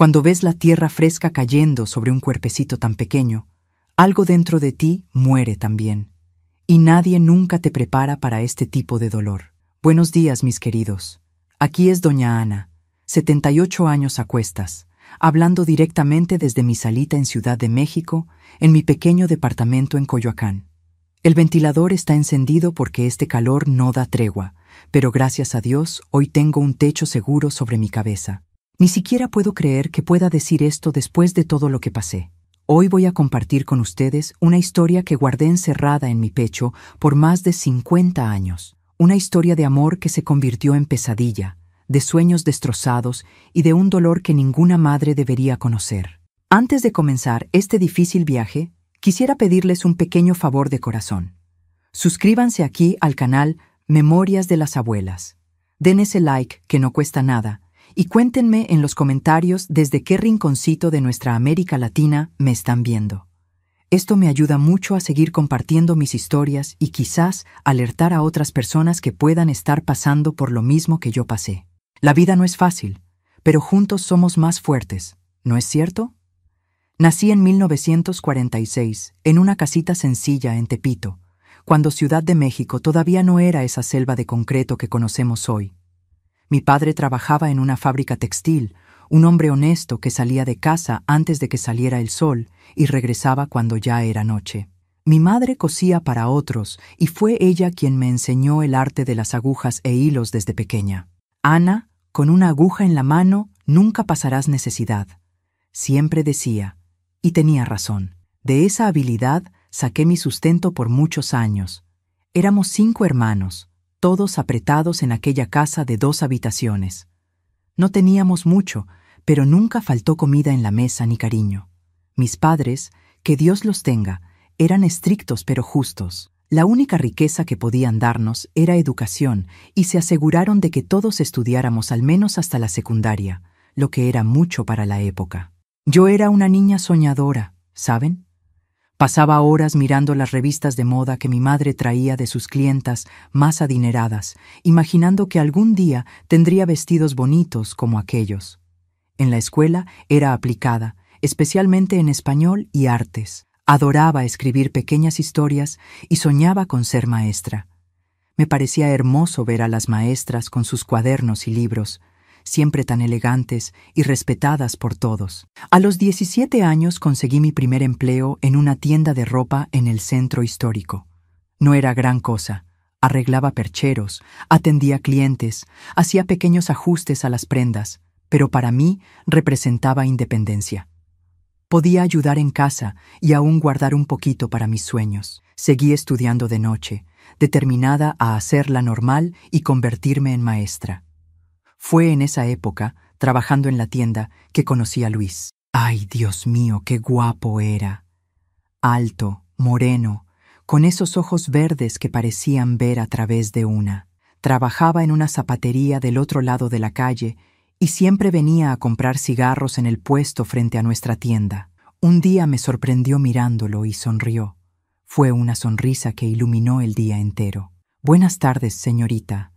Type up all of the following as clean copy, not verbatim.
Cuando ves la tierra fresca cayendo sobre un cuerpecito tan pequeño, algo dentro de ti muere también. Y nadie nunca te prepara para este tipo de dolor. Buenos días, mis queridos. Aquí es doña Ana, 78 años a cuestas, hablando directamente desde mi salita en Ciudad de México, en mi pequeño departamento en Coyoacán. El ventilador está encendido porque este calor no da tregua, pero gracias a Dios hoy tengo un techo seguro sobre mi cabeza. Ni siquiera puedo creer que pueda decir esto después de todo lo que pasé. Hoy voy a compartir con ustedes una historia que guardé encerrada en mi pecho por más de 50 años. Una historia de amor que se convirtió en pesadilla, de sueños destrozados y de un dolor que ninguna madre debería conocer. Antes de comenzar este difícil viaje, quisiera pedirles un pequeño favor de corazón. Suscríbanse aquí al canal Memorias de las Abuelas. Den ese like que no cuesta nada y cuéntenme en los comentarios desde qué rinconcito de nuestra América Latina me están viendo. Esto me ayuda mucho a seguir compartiendo mis historias y quizás alertar a otras personas que puedan estar pasando por lo mismo que yo pasé. La vida no es fácil, pero juntos somos más fuertes, ¿no es cierto? Nací en 1946, en una casita sencilla en Tepito, cuando Ciudad de México todavía no era esa selva de concreto que conocemos hoy. Mi padre trabajaba en una fábrica textil, un hombre honesto que salía de casa antes de que saliera el sol y regresaba cuando ya era noche. Mi madre cosía para otros y fue ella quien me enseñó el arte de las agujas e hilos desde pequeña. Ana, con una aguja en la mano, nunca pasarás necesidad, siempre decía, y tenía razón. De esa habilidad saqué mi sustento por muchos años. Éramos 5 hermanos, todos apretados en aquella casa de 2 habitaciones. No teníamos mucho, pero nunca faltó comida en la mesa ni cariño. Mis padres, que Dios los tenga, eran estrictos pero justos. La única riqueza que podían darnos era educación y se aseguraron de que todos estudiáramos al menos hasta la secundaria, lo que era mucho para la época. Yo era una niña soñadora, ¿saben? Pasaba horas mirando las revistas de moda que mi madre traía de sus clientas más adineradas, imaginando que algún día tendría vestidos bonitos como aquellos. En la escuela era aplicada, especialmente en español y artes. Adoraba escribir pequeñas historias y soñaba con ser maestra. Me parecía hermoso ver a las maestras con sus cuadernos y libros, siempre tan elegantes y respetadas por todos. A los 17 años conseguí mi primer empleo en una tienda de ropa en el centro histórico. No era gran cosa. Arreglaba percheros, atendía clientes, hacía pequeños ajustes a las prendas, pero para mí representaba independencia. Podía ayudar en casa y aún guardar un poquito para mis sueños. Seguí estudiando de noche, determinada a hacerla normal y convertirme en maestra. Fue en esa época, trabajando en la tienda, que conocí a Luis. ¡Ay, Dios mío, qué guapo era! Alto, moreno, con esos ojos verdes que parecían ver a través de una. Trabajaba en una zapatería del otro lado de la calle y siempre venía a comprar cigarros en el puesto frente a nuestra tienda. Un día me sorprendió mirándolo y sonrió. Fue una sonrisa que iluminó el día entero. «Buenas tardes, señorita.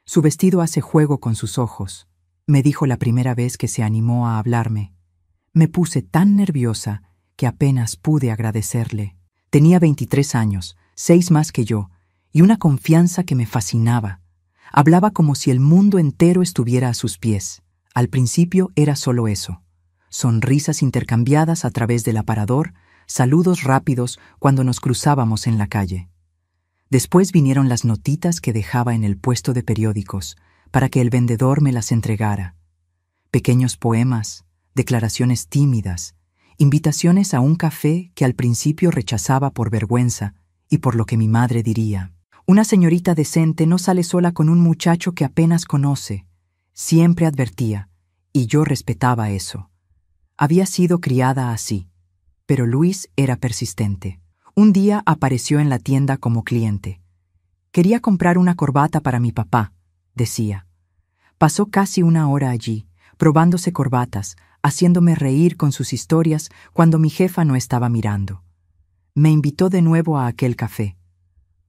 Su vestido hace juego con sus ojos», me dijo la primera vez que se animó a hablarme. Me puse tan nerviosa que apenas pude agradecerle. Tenía 23 años, 6 más que yo, y una confianza que me fascinaba. Hablaba como si el mundo entero estuviera a sus pies. Al principio era solo eso. Sonrisas intercambiadas a través del aparador, saludos rápidos cuando nos cruzábamos en la calle. Después vinieron las notitas que dejaba en el puesto de periódicos para que el vendedor me las entregara. Pequeños poemas, declaraciones tímidas, invitaciones a un café que al principio rechazaba por vergüenza y por lo que mi madre diría. Una señorita decente no sale sola con un muchacho que apenas conoce, siempre advertía, y yo respetaba eso. Había sido criada así, pero Luis era persistente. Un día apareció en la tienda como cliente. Quería comprar una corbata para mi papá, decía. Pasó casi 1 hora allí, probándose corbatas, haciéndome reír con sus historias cuando mi jefa no estaba mirando. Me invitó de nuevo a aquel café.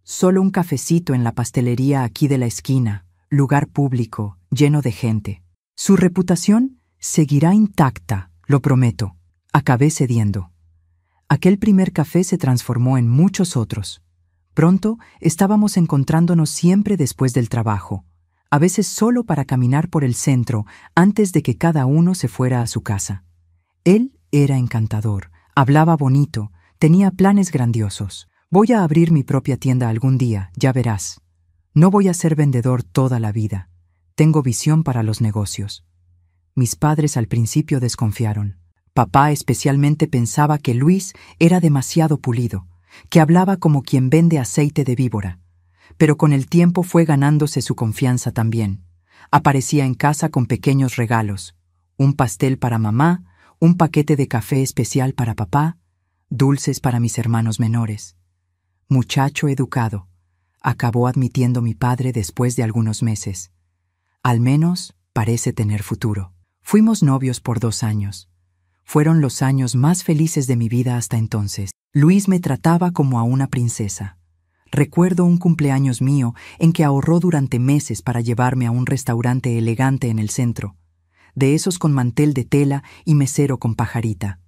Solo un cafecito en la pastelería aquí de la esquina, lugar público, lleno de gente. Su reputación Seguirá intacta, lo prometo. Acabé cediendo. Aquel primer café se transformó en muchos otros. Pronto estábamos encontrándonos siempre después del trabajo, a veces solo para caminar por el centro antes de que cada uno se fuera a su casa. Él era encantador, hablaba bonito, tenía planes grandiosos. Voy a abrir mi propia tienda algún día, ya verás. No voy a ser vendedor toda la vida. Tengo visión para los negocios. Mis padres al principio desconfiaron. Papá especialmente pensaba que Luis era demasiado pulido, que hablaba como quien vende aceite de víbora. Pero con el tiempo fue ganándose su confianza también. Aparecía en casa con pequeños regalos: un pastel para mamá, un paquete de café especial para papá, dulces para mis hermanos menores. Muchacho educado, acabó admitiendo mi padre después de algunos meses. Al menos parece tener futuro. Fuimos novios por 2 años. Fueron los años más felices de mi vida hasta entonces. Luis me trataba como a una princesa. Recuerdo un cumpleaños mío en que ahorró durante meses para llevarme a un restaurante elegante en el centro, de esos con mantel de tela y mesero con pajarita.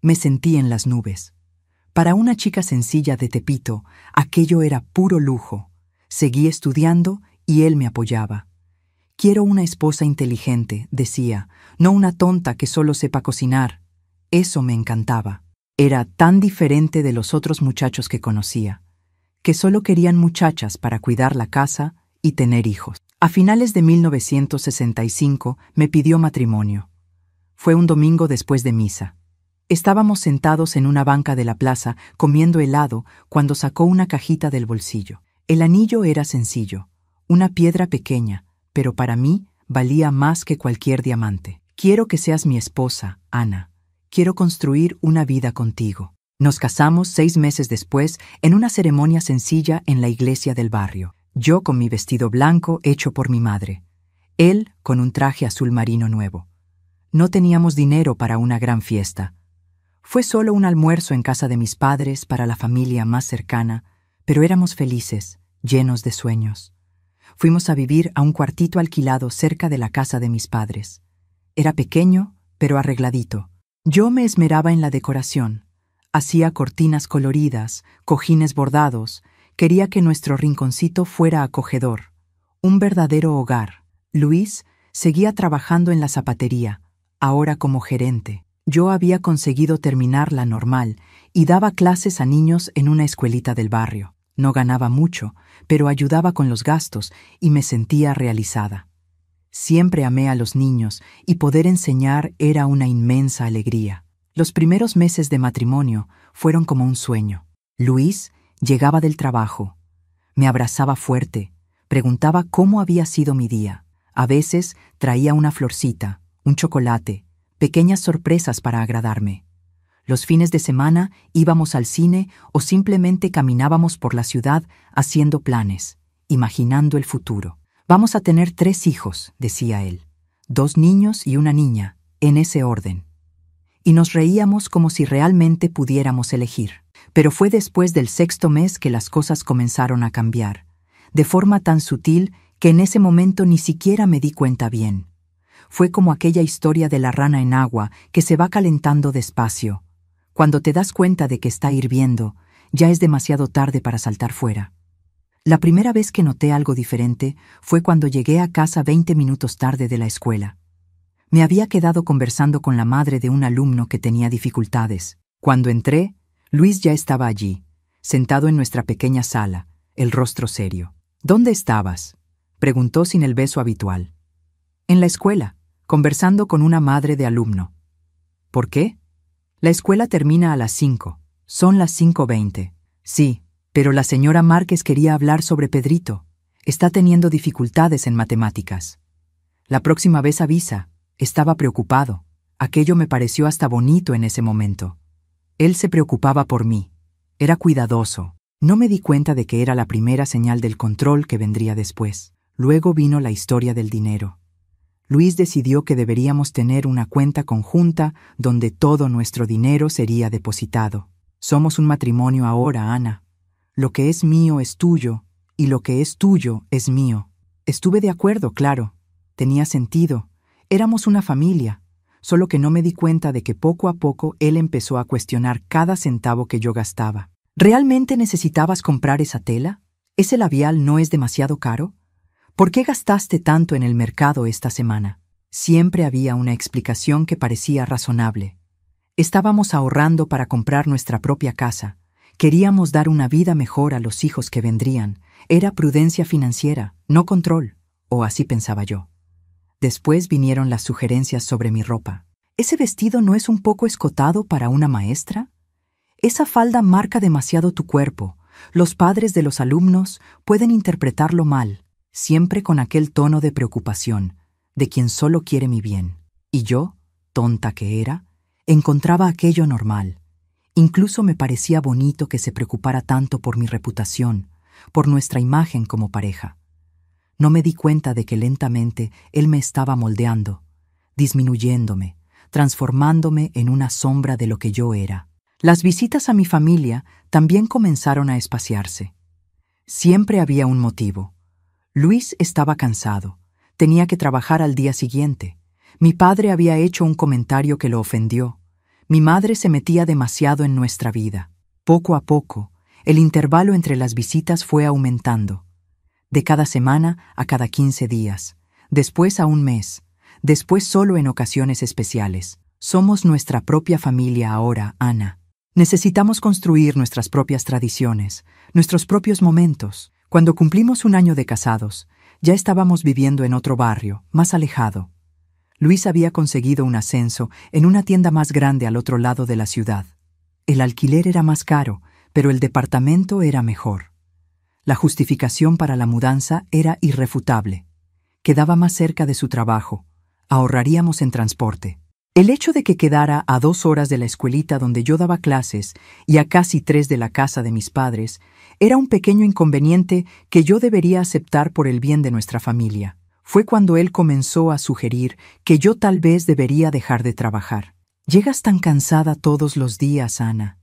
Me sentí en las nubes. Para una chica sencilla de Tepito, aquello era puro lujo. Seguí estudiando y él me apoyaba. Quiero una esposa inteligente, decía, no una tonta que solo sepa cocinar. Eso me encantaba. Era tan diferente de los otros muchachos que conocía, que solo querían muchachas para cuidar la casa y tener hijos. A finales de 1965 me pidió matrimonio. Fue un domingo después de misa. Estábamos sentados en una banca de la plaza comiendo helado cuando sacó una cajita del bolsillo. El anillo era sencillo, una piedra pequeña, pero para mí valía más que cualquier diamante. Quiero que seas mi esposa, Ana. Quiero construir una vida contigo. Nos casamos 6 meses después en una ceremonia sencilla en la iglesia del barrio. Yo con mi vestido blanco hecho por mi madre. Él con un traje azul marino nuevo. No teníamos dinero para una gran fiesta. Fue solo un almuerzo en casa de mis padres para la familia más cercana, pero éramos felices, llenos de sueños. Fuimos a vivir a un cuartito alquilado cerca de la casa de mis padres. Era pequeño, pero arregladito. Yo me esmeraba en la decoración. Hacía cortinas coloridas, cojines bordados. Quería que nuestro rinconcito fuera acogedor, un verdadero hogar. Luis seguía trabajando en la zapatería, ahora como gerente. Yo había conseguido terminar la normal y daba clases a niños en una escuelita del barrio. No ganaba mucho, pero ayudaba con los gastos y me sentía realizada. Siempre amé a los niños y poder enseñar era una inmensa alegría. Los primeros meses de matrimonio fueron como un sueño. Luis llegaba del trabajo, me abrazaba fuerte, preguntaba cómo había sido mi día. A veces traía una florcita, un chocolate, pequeñas sorpresas para agradarme. Los fines de semana íbamos al cine o simplemente caminábamos por la ciudad haciendo planes, imaginando el futuro. Vamos a tener 3 hijos, decía él, 2 niños y una niña, en ese orden. Y nos reíamos como si realmente pudiéramos elegir. Pero fue después del 6º mes que las cosas comenzaron a cambiar, de forma tan sutil que en ese momento ni siquiera me di cuenta bien. Fue como aquella historia de la rana en agua que se va calentando despacio. Cuando te das cuenta de que está hirviendo, ya es demasiado tarde para saltar fuera. La primera vez que noté algo diferente fue cuando llegué a casa 20 minutos tarde de la escuela. Me había quedado conversando con la madre de un alumno que tenía dificultades. Cuando entré, Luis ya estaba allí, sentado en nuestra pequeña sala, el rostro serio. ¿Dónde estabas?, preguntó sin el beso habitual. En la escuela, conversando con una madre de alumno. ¿Por qué? La escuela termina a las 5. Son las 5:20. Sí, pero la señora Márquez quería hablar sobre Pedrito. Está teniendo dificultades en matemáticas. La próxima vez avisa. Estaba preocupado. Aquello me pareció hasta bonito en ese momento. Él se preocupaba por mí. Era cuidadoso. No me di cuenta de que era la primera señal del control que vendría después. Luego vino la historia del dinero. Luis decidió que deberíamos tener una cuenta conjunta donde todo nuestro dinero sería depositado. Somos un matrimonio ahora, Ana. Lo que es mío es tuyo, y lo que es tuyo es mío. Estuve de acuerdo, claro. Tenía sentido. Éramos una familia. solo que no me di cuenta de que poco a poco él empezó a cuestionar cada centavo que yo gastaba. ¿Realmente necesitabas comprar esa tela? ¿Ese labial no es demasiado caro? ¿Por qué gastaste tanto en el mercado esta semana? Siempre había una explicación que parecía razonable. Estábamos ahorrando para comprar nuestra propia casa. Queríamos dar una vida mejor a los hijos que vendrían. Era prudencia financiera, no control, o así pensaba yo. Después vinieron las sugerencias sobre mi ropa. ¿Ese vestido no es un poco escotado para una maestra? Esa falda marca demasiado tu cuerpo. Los padres de los alumnos pueden interpretarlo mal, siempre con aquel tono de preocupación, de quien solo quiere mi bien. Y yo, tonta que era, encontraba aquello normal. Incluso me parecía bonito que se preocupara tanto por mi reputación, por nuestra imagen como pareja. No me di cuenta de que lentamente él me estaba moldeando, disminuyéndome, transformándome en una sombra de lo que yo era. Las visitas a mi familia también comenzaron a espaciarse. Siempre había un motivo. Luis estaba cansado, tenía que trabajar al día siguiente. Mi padre había hecho un comentario que lo ofendió. Mi madre se metía demasiado en nuestra vida. Poco a poco, el intervalo entre las visitas fue aumentando. De cada semana a cada 15 días, después a un mes, después solo en ocasiones especiales. Somos nuestra propia familia ahora, Ana. Necesitamos construir nuestras propias tradiciones, nuestros propios momentos. Cuando cumplimos un año de casados, ya estábamos viviendo en otro barrio, más alejado. Luis había conseguido un ascenso en una tienda más grande al otro lado de la ciudad. El alquiler era más caro, pero el departamento era mejor. La justificación para la mudanza era irrefutable. Quedaba más cerca de su trabajo. Ahorraríamos en transporte. El hecho de que quedara a 2 horas de la escuelita donde yo daba clases y a casi 3 de la casa de mis padres era un pequeño inconveniente que yo debería aceptar por el bien de nuestra familia. Fue cuando él comenzó a sugerir que yo tal vez debería dejar de trabajar. Llegas tan cansada todos los días, Ana.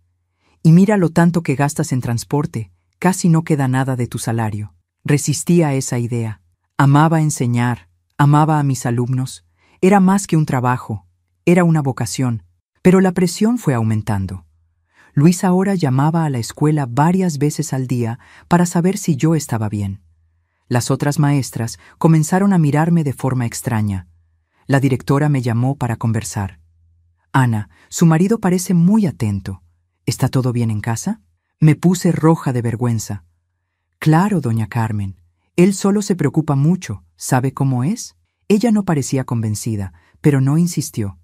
Y mira lo tanto que gastas en transporte. Casi no queda nada de tu salario. Resistí a esa idea. Amaba enseñar, amaba a mis alumnos. Era más que un trabajo, era una vocación. Pero la presión fue aumentando. Luis ahora llamaba a la escuela varias veces al día para saber si yo estaba bien. Las otras maestras comenzaron a mirarme de forma extraña. La directora me llamó para conversar. Ana, su marido parece muy atento. ¿Está todo bien en casa? Me puse roja de vergüenza. Claro, doña Carmen. Él solo se preocupa mucho. ¿Sabe cómo es? Ella no parecía convencida, pero no insistió.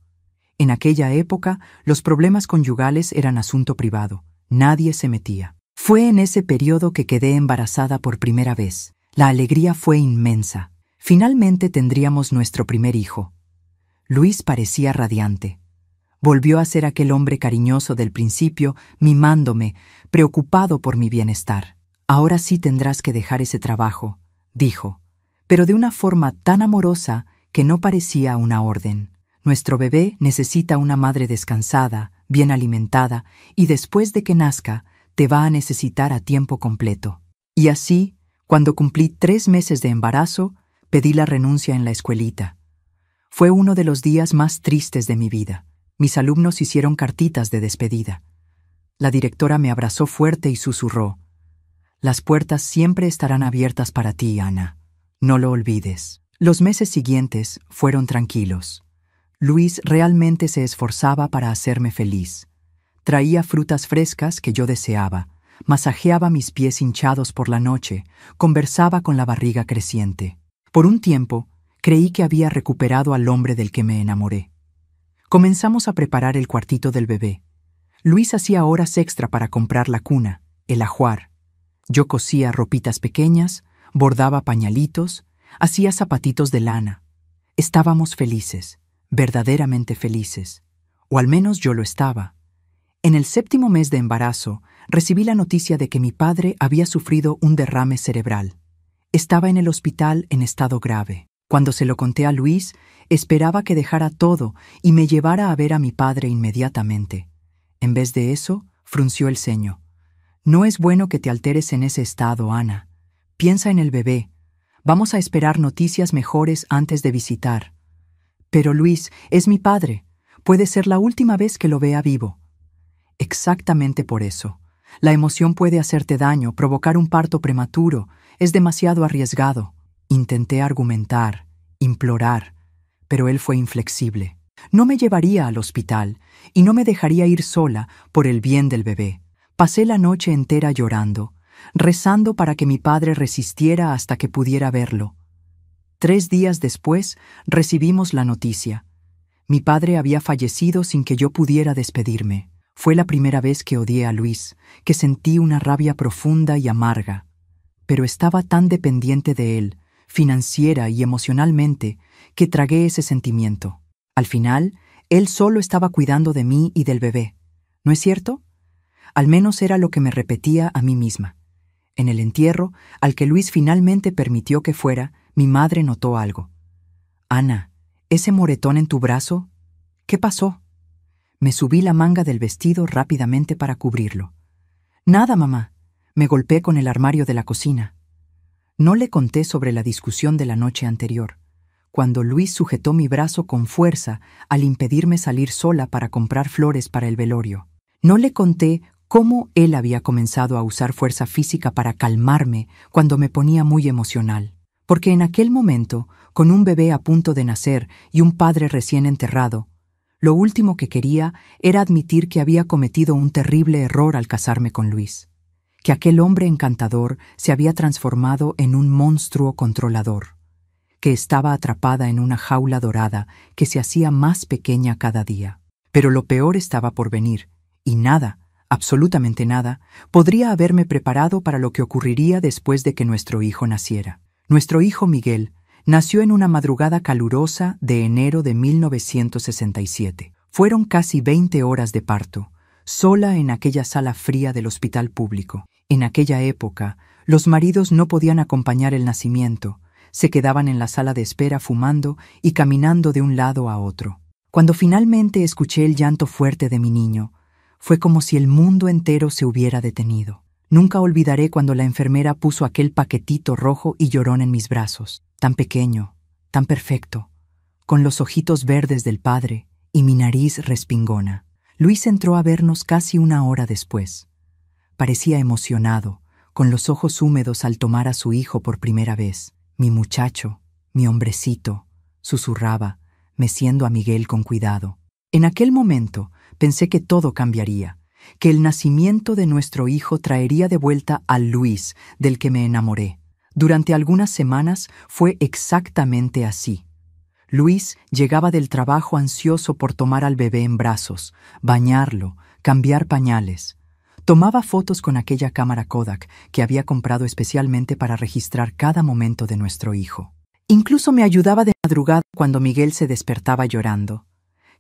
En aquella época, los problemas conyugales eran asunto privado. Nadie se metía. Fue en ese periodo que quedé embarazada por primera vez. La alegría fue inmensa. Finalmente tendríamos nuestro primer hijo. Luis parecía radiante. Volvió a ser aquel hombre cariñoso del principio, mimándome, preocupado por mi bienestar. Ahora sí tendrás que dejar ese trabajo, dijo, pero de una forma tan amorosa que no parecía una orden. Nuestro bebé necesita una madre descansada, bien alimentada, y después de que nazca, te va a necesitar a tiempo completo. Y así, cuando cumplí 3 meses de embarazo, pedí la renuncia en la escuelita. Fue uno de los días más tristes de mi vida. Mis alumnos hicieron cartitas de despedida. La directora me abrazó fuerte y susurró: «Las puertas siempre estarán abiertas para ti, Ana. No lo olvides». Los meses siguientes fueron tranquilos. Luis realmente se esforzaba para hacerme feliz. Traía frutas frescas que yo deseaba, masajeaba mis pies hinchados por la noche, conversaba con la barriga creciente. Por un tiempo, creí que había recuperado al hombre del que me enamoré. Comenzamos a preparar el cuartito del bebé. Luis hacía horas extra para comprar la cuna, el ajuar. Yo cosía ropitas pequeñas, bordaba pañalitos, hacía zapatitos de lana. Estábamos felices, verdaderamente felices. O al menos yo lo estaba. En el 7º mes de embarazo, recibí la noticia de que mi padre había sufrido un derrame cerebral. Estaba en el hospital en estado grave. Cuando se lo conté a Luis, esperaba que dejara todo y me llevara a ver a mi padre inmediatamente. En vez de eso, frunció el ceño. «No es bueno que te alteres en ese estado, Ana. Piensa en el bebé. Vamos a esperar noticias mejores antes de visitar». «Pero Luis, es mi padre. Puede ser la última vez que lo vea vivo. Exactamente por eso. La emoción puede hacerte daño, provocar un parto prematuro. Es demasiado arriesgado. Intenté argumentar, implorar, pero él fue inflexible. No me llevaría al hospital y no me dejaría ir sola por el bien del bebé. Pasé la noche entera llorando, rezando para que mi padre resistiera hasta que pudiera verlo. 3 días después recibimos la noticia. Mi padre había fallecido sin que yo pudiera despedirme. Fue la primera vez que odié a Luis, que sentí una rabia profunda y amarga. Pero estaba tan dependiente de él, financiera y emocionalmente, que tragué ese sentimiento. Al final, él solo estaba cuidando de mí y del bebé. ¿No es cierto? Al menos era lo que me repetía a mí misma. En el entierro, al que Luis finalmente permitió que fuera, mi madre notó algo. «Ana, ¿ese moretón en tu brazo? ¿Qué pasó?» Me subí la manga del vestido rápidamente para cubrirlo. «Nada, mamá. Me golpeé con el armario de la cocina». No le conté sobre la discusión de la noche anterior, cuando Luis sujetó mi brazo con fuerza al impedirme salir sola para comprar flores para el velorio. No le conté cómo él había comenzado a usar fuerza física para calmarme cuando me ponía muy emocional, porque en aquel momento, con un bebé a punto de nacer y un padre recién enterrado, lo último que quería era admitir que había cometido un terrible error al casarme con Luis, que aquel hombre encantador se había transformado en un monstruo controlador, que estaba atrapada en una jaula dorada que se hacía más pequeña cada día. Pero lo peor estaba por venir, y nada, absolutamente nada, podría haberme preparado para lo que ocurriría después de que nuestro hijo naciera. Nuestro hijo Miguel nació en una madrugada calurosa de enero de 1967. Fueron casi 20 horas de parto, sola en aquella sala fría del hospital público. En aquella época, los maridos no podían acompañar el nacimiento, se quedaban en la sala de espera fumando y caminando de un lado a otro. Cuando finalmente escuché el llanto fuerte de mi niño, fue como si el mundo entero se hubiera detenido. Nunca olvidaré cuando la enfermera puso aquel paquetito rojo y llorón en mis brazos, tan pequeño, tan perfecto, con los ojitos verdes del padre y mi nariz respingona. Luis entró a vernos casi 1 hora después. Parecía emocionado, con los ojos húmedos al tomar a su hijo por primera vez. «Mi muchacho, mi hombrecito», susurraba, meciendo a Miguel con cuidado. En aquel momento pensé que todo cambiaría, que el nacimiento de nuestro hijo traería de vuelta al Luis del que me enamoré. Durante algunas semanas fue exactamente así. Luis llegaba del trabajo ansioso por tomar al bebé en brazos, bañarlo, cambiar pañales. Tomaba fotos con aquella cámara Kodak que había comprado especialmente para registrar cada momento de nuestro hijo. Incluso me ayudaba de madrugada cuando Miguel se despertaba llorando.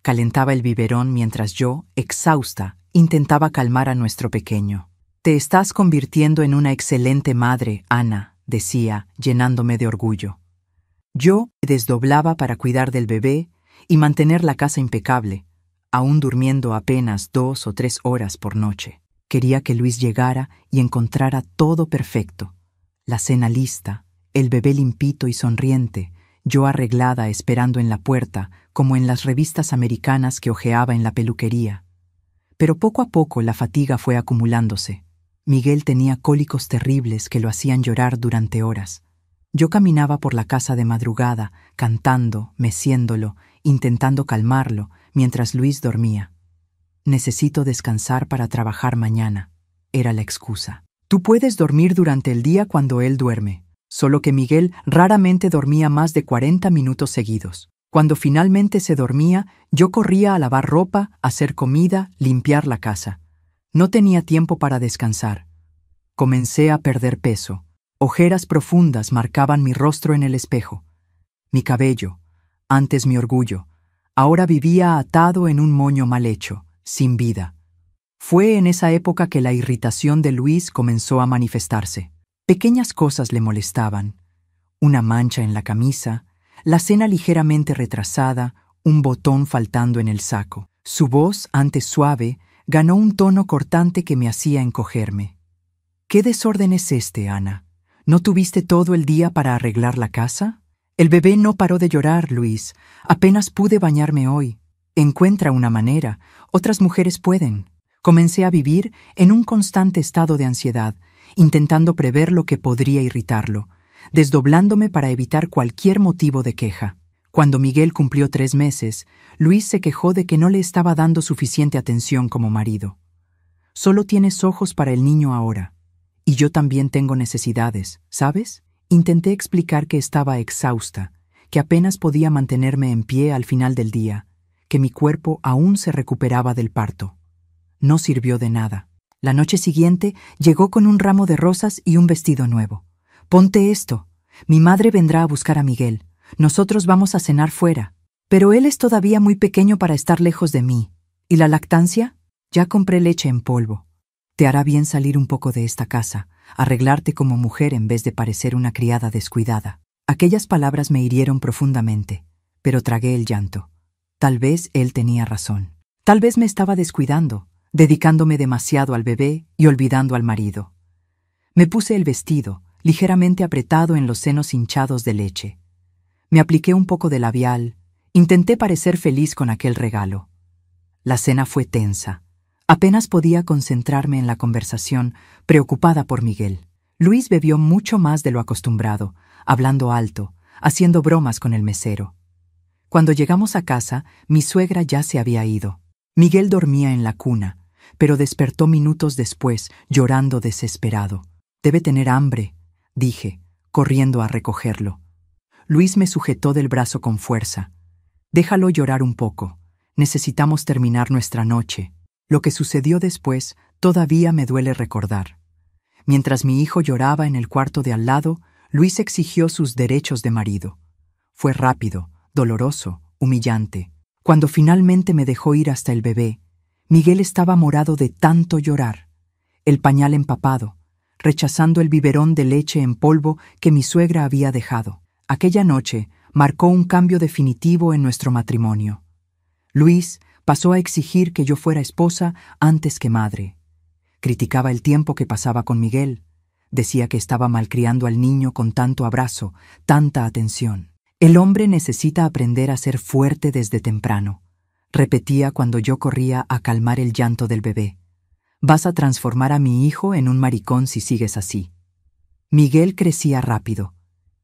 Calentaba el biberón mientras yo, exhausta, intentaba calmar a nuestro pequeño. «Te estás convirtiendo en una excelente madre, Ana», decía, llenándome de orgullo. Yo me desdoblaba para cuidar del bebé y mantener la casa impecable, aún durmiendo apenas 2 o 3 horas por noche. Quería que Luis llegara y encontrara todo perfecto. La cena lista, el bebé limpito y sonriente, yo arreglada esperando en la puerta, como en las revistas americanas que hojeaba en la peluquería. Pero poco a poco la fatiga fue acumulándose. Miguel tenía cólicos terribles que lo hacían llorar durante horas. Yo caminaba por la casa de madrugada, cantando, meciéndolo, intentando calmarlo, mientras Luis dormía. «Necesito descansar para trabajar mañana», era la excusa. «Tú puedes dormir durante el día cuando él duerme», solo que Miguel raramente dormía más de 40 minutos seguidos. Cuando finalmente se dormía, yo corría a lavar ropa, hacer comida, limpiar la casa. No tenía tiempo para descansar. Comencé a perder peso. Ojeras profundas marcaban mi rostro en el espejo. Mi cabello, antes mi orgullo, ahora vivía atado en un moño mal hecho, sin vida. Fue en esa época que la irritación de Luis comenzó a manifestarse. Pequeñas cosas le molestaban. Una mancha en la camisa, la cena ligeramente retrasada, un botón faltando en el saco. Su voz, antes suave, ganó un tono cortante que me hacía encogerme. «¿Qué desorden es este, Ana? ¿No tuviste todo el día para arreglar la casa?» «El bebé no paró de llorar, Luis. Apenas pude bañarme hoy». Encuentra una manera, otras mujeres pueden. Comencé a vivir en un constante estado de ansiedad, intentando prever lo que podría irritarlo, desdoblándome para evitar cualquier motivo de queja. Cuando Miguel cumplió 3 meses, Luis se quejó de que no le estaba dando suficiente atención como marido. Solo tienes ojos para el niño ahora. Y yo también tengo necesidades, ¿sabes? Intenté explicar que estaba exhausta, que apenas podía mantenerme en pie al final del día, que mi cuerpo aún se recuperaba del parto. No sirvió de nada. La noche siguiente llegó con un ramo de rosas y un vestido nuevo. «Ponte esto. Mi madre vendrá a buscar a Miguel. Nosotros vamos a cenar fuera. Pero él es todavía muy pequeño para estar lejos de mí. ¿Y la lactancia? Ya compré leche en polvo. Te hará bien salir un poco de esta casa, arreglarte como mujer en vez de parecer una criada descuidada». Aquellas palabras me hirieron profundamente, pero tragué el llanto. Tal vez él tenía razón. Tal vez me estaba descuidando, dedicándome demasiado al bebé y olvidando al marido. Me puse el vestido, ligeramente apretado en los senos hinchados de leche. Me apliqué un poco de labial, intenté parecer feliz con aquel regalo. La cena fue tensa. Apenas podía concentrarme en la conversación, preocupada por Miguel. Luis bebió mucho más de lo acostumbrado, hablando alto, haciendo bromas con el mesero. Cuando llegamos a casa, mi suegra ya se había ido. Miguel dormía en la cuna, pero despertó minutos después, llorando desesperado. «Debe tener hambre», dije, corriendo a recogerlo. Luis me sujetó del brazo con fuerza. «Déjalo llorar un poco. Necesitamos terminar nuestra noche». Lo que sucedió después todavía me duele recordar. Mientras mi hijo lloraba en el cuarto de al lado, Luis exigió sus derechos de marido. Fue rápido, doloroso, humillante. Cuando finalmente me dejó ir hasta el bebé, Miguel estaba morado de tanto llorar, el pañal empapado, rechazando el biberón de leche en polvo que mi suegra había dejado. Aquella noche marcó un cambio definitivo en nuestro matrimonio. Luis pasó a exigir que yo fuera esposa antes que madre. Criticaba el tiempo que pasaba con Miguel. Decía que estaba malcriando al niño con tanto abrazo, tanta atención. «El hombre necesita aprender a ser fuerte desde temprano», repetía cuando yo corría a calmar el llanto del bebé. «Vas a transformar a mi hijo en un maricón si sigues así». Miguel crecía rápido.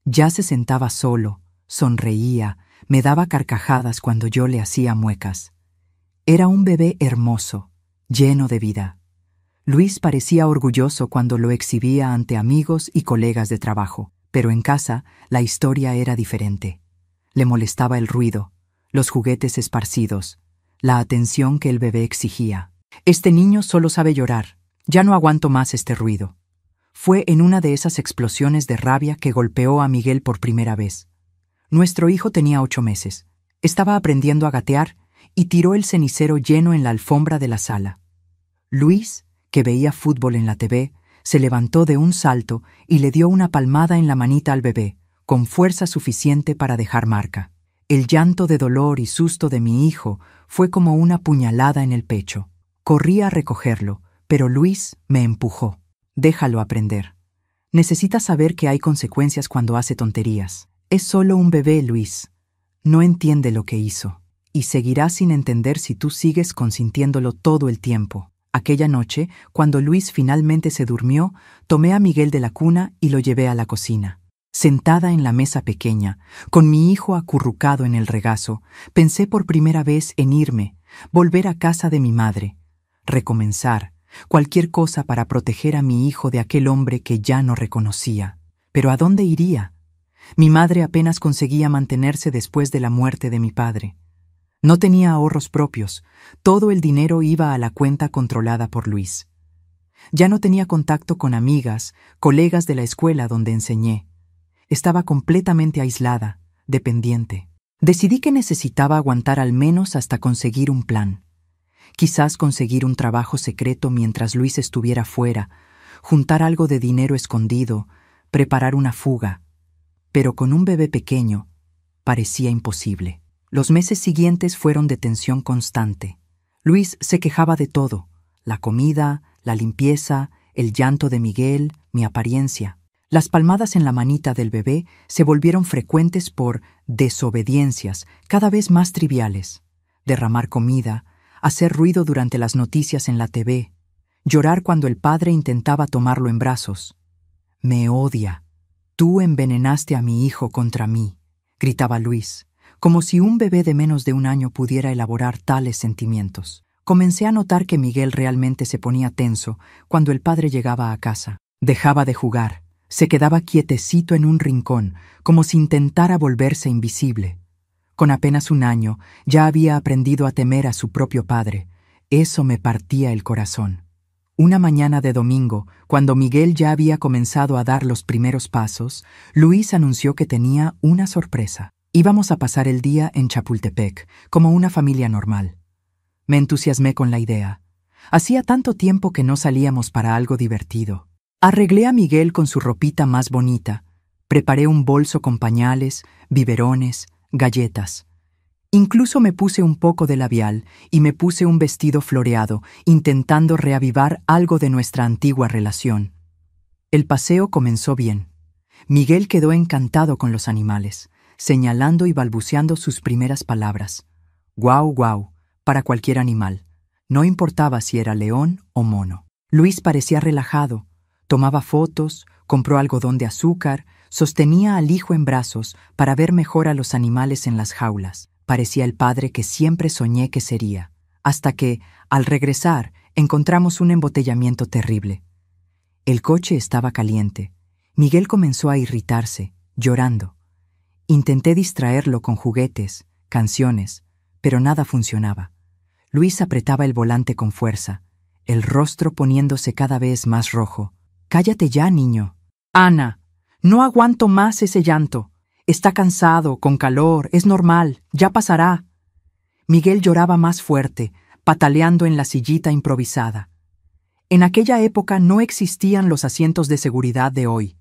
Ya se sentaba solo, sonreía, me daba carcajadas cuando yo le hacía muecas. Era un bebé hermoso, lleno de vida. Luis parecía orgulloso cuando lo exhibía ante amigos y colegas de trabajo, pero en casa la historia era diferente. Le molestaba el ruido, los juguetes esparcidos, la atención que el bebé exigía. «Este niño solo sabe llorar. Ya no aguanto más este ruido». Fue en una de esas explosiones de rabia que golpeó a Miguel por primera vez. Nuestro hijo tenía 8 meses. Estaba aprendiendo a gatear y tiró el cenicero lleno en la alfombra de la sala. Luis, que veía fútbol en la TV, se levantó de un salto y le dio una palmada en la manita al bebé, con fuerza suficiente para dejar marca. El llanto de dolor y susto de mi hijo fue como una puñalada en el pecho. Corrí a recogerlo, pero Luis me empujó. «Déjalo aprender. Necesita saber que hay consecuencias cuando hace tonterías. Es solo un bebé, Luis. No entiende lo que hizo. Y seguirá sin entender si tú sigues consintiéndolo todo el tiempo». Aquella noche, cuando Luis finalmente se durmió, tomé a Miguel de la cuna y lo llevé a la cocina. Sentada en la mesa pequeña, con mi hijo acurrucado en el regazo, pensé por primera vez en irme, volver a casa de mi madre, recomenzar, cualquier cosa para proteger a mi hijo de aquel hombre que ya no reconocía. ¿Pero a dónde iría? Mi madre apenas conseguía mantenerse después de la muerte de mi padre. No tenía ahorros propios, todo el dinero iba a la cuenta controlada por Luis. Ya no tenía contacto con amigas, colegas de la escuela donde enseñé. Estaba completamente aislada, dependiente. Decidí que necesitaba aguantar al menos hasta conseguir un plan. Quizás conseguir un trabajo secreto mientras Luis estuviera fuera, juntar algo de dinero escondido, preparar una fuga. Pero con un bebé pequeño, parecía imposible. Los meses siguientes fueron de tensión constante. Luis se quejaba de todo: la comida, la limpieza, el llanto de Miguel, mi apariencia. Las palmadas en la manita del bebé se volvieron frecuentes por desobediencias cada vez más triviales. derramar comida, hacer ruido durante las noticias en la TV, llorar cuando el padre intentaba tomarlo en brazos. «Me odia. Tú envenenaste a mi hijo contra mí», gritaba Luis, como si un bebé de menos de 1 año pudiera elaborar tales sentimientos. Comencé a notar que Miguel realmente se ponía tenso cuando el padre llegaba a casa. Dejaba de jugar, se quedaba quietecito en un rincón, como si intentara volverse invisible. Con apenas 1 año ya había aprendido a temer a su propio padre. Eso me partía el corazón. Una mañana de domingo, cuando Miguel ya había comenzado a dar los primeros pasos, Luis anunció que tenía una sorpresa. Íbamos a pasar el día en Chapultepec, como una familia normal. Me entusiasmé con la idea. Hacía tanto tiempo que no salíamos para algo divertido. Arreglé a Miguel con su ropita más bonita. Preparé un bolso con pañales, biberones, galletas. Incluso me puse un poco de labial y me puse un vestido floreado, intentando reavivar algo de nuestra antigua relación. El paseo comenzó bien. Miguel quedó encantado con los animales, señalando y balbuceando sus primeras palabras. «Guau, guau», para cualquier animal. No importaba si era león o mono. Luis parecía relajado. Tomaba fotos, compró algodón de azúcar, sostenía al hijo en brazos para ver mejor a los animales en las jaulas. Parecía el padre que siempre soñé que sería, hasta que, al regresar, encontramos un embotellamiento terrible. El coche estaba caliente. Miguel comenzó a irritarse, llorando. Intenté distraerlo con juguetes, canciones, pero nada funcionaba. Luis apretaba el volante con fuerza, el rostro poniéndose cada vez más rojo. «Cállate ya, niño». «Ana, no aguanto más ese llanto. Está cansado, con calor, es normal, ya pasará». Miguel lloraba más fuerte, pataleando en la sillita improvisada. En aquella época no existían los asientos de seguridad de hoy.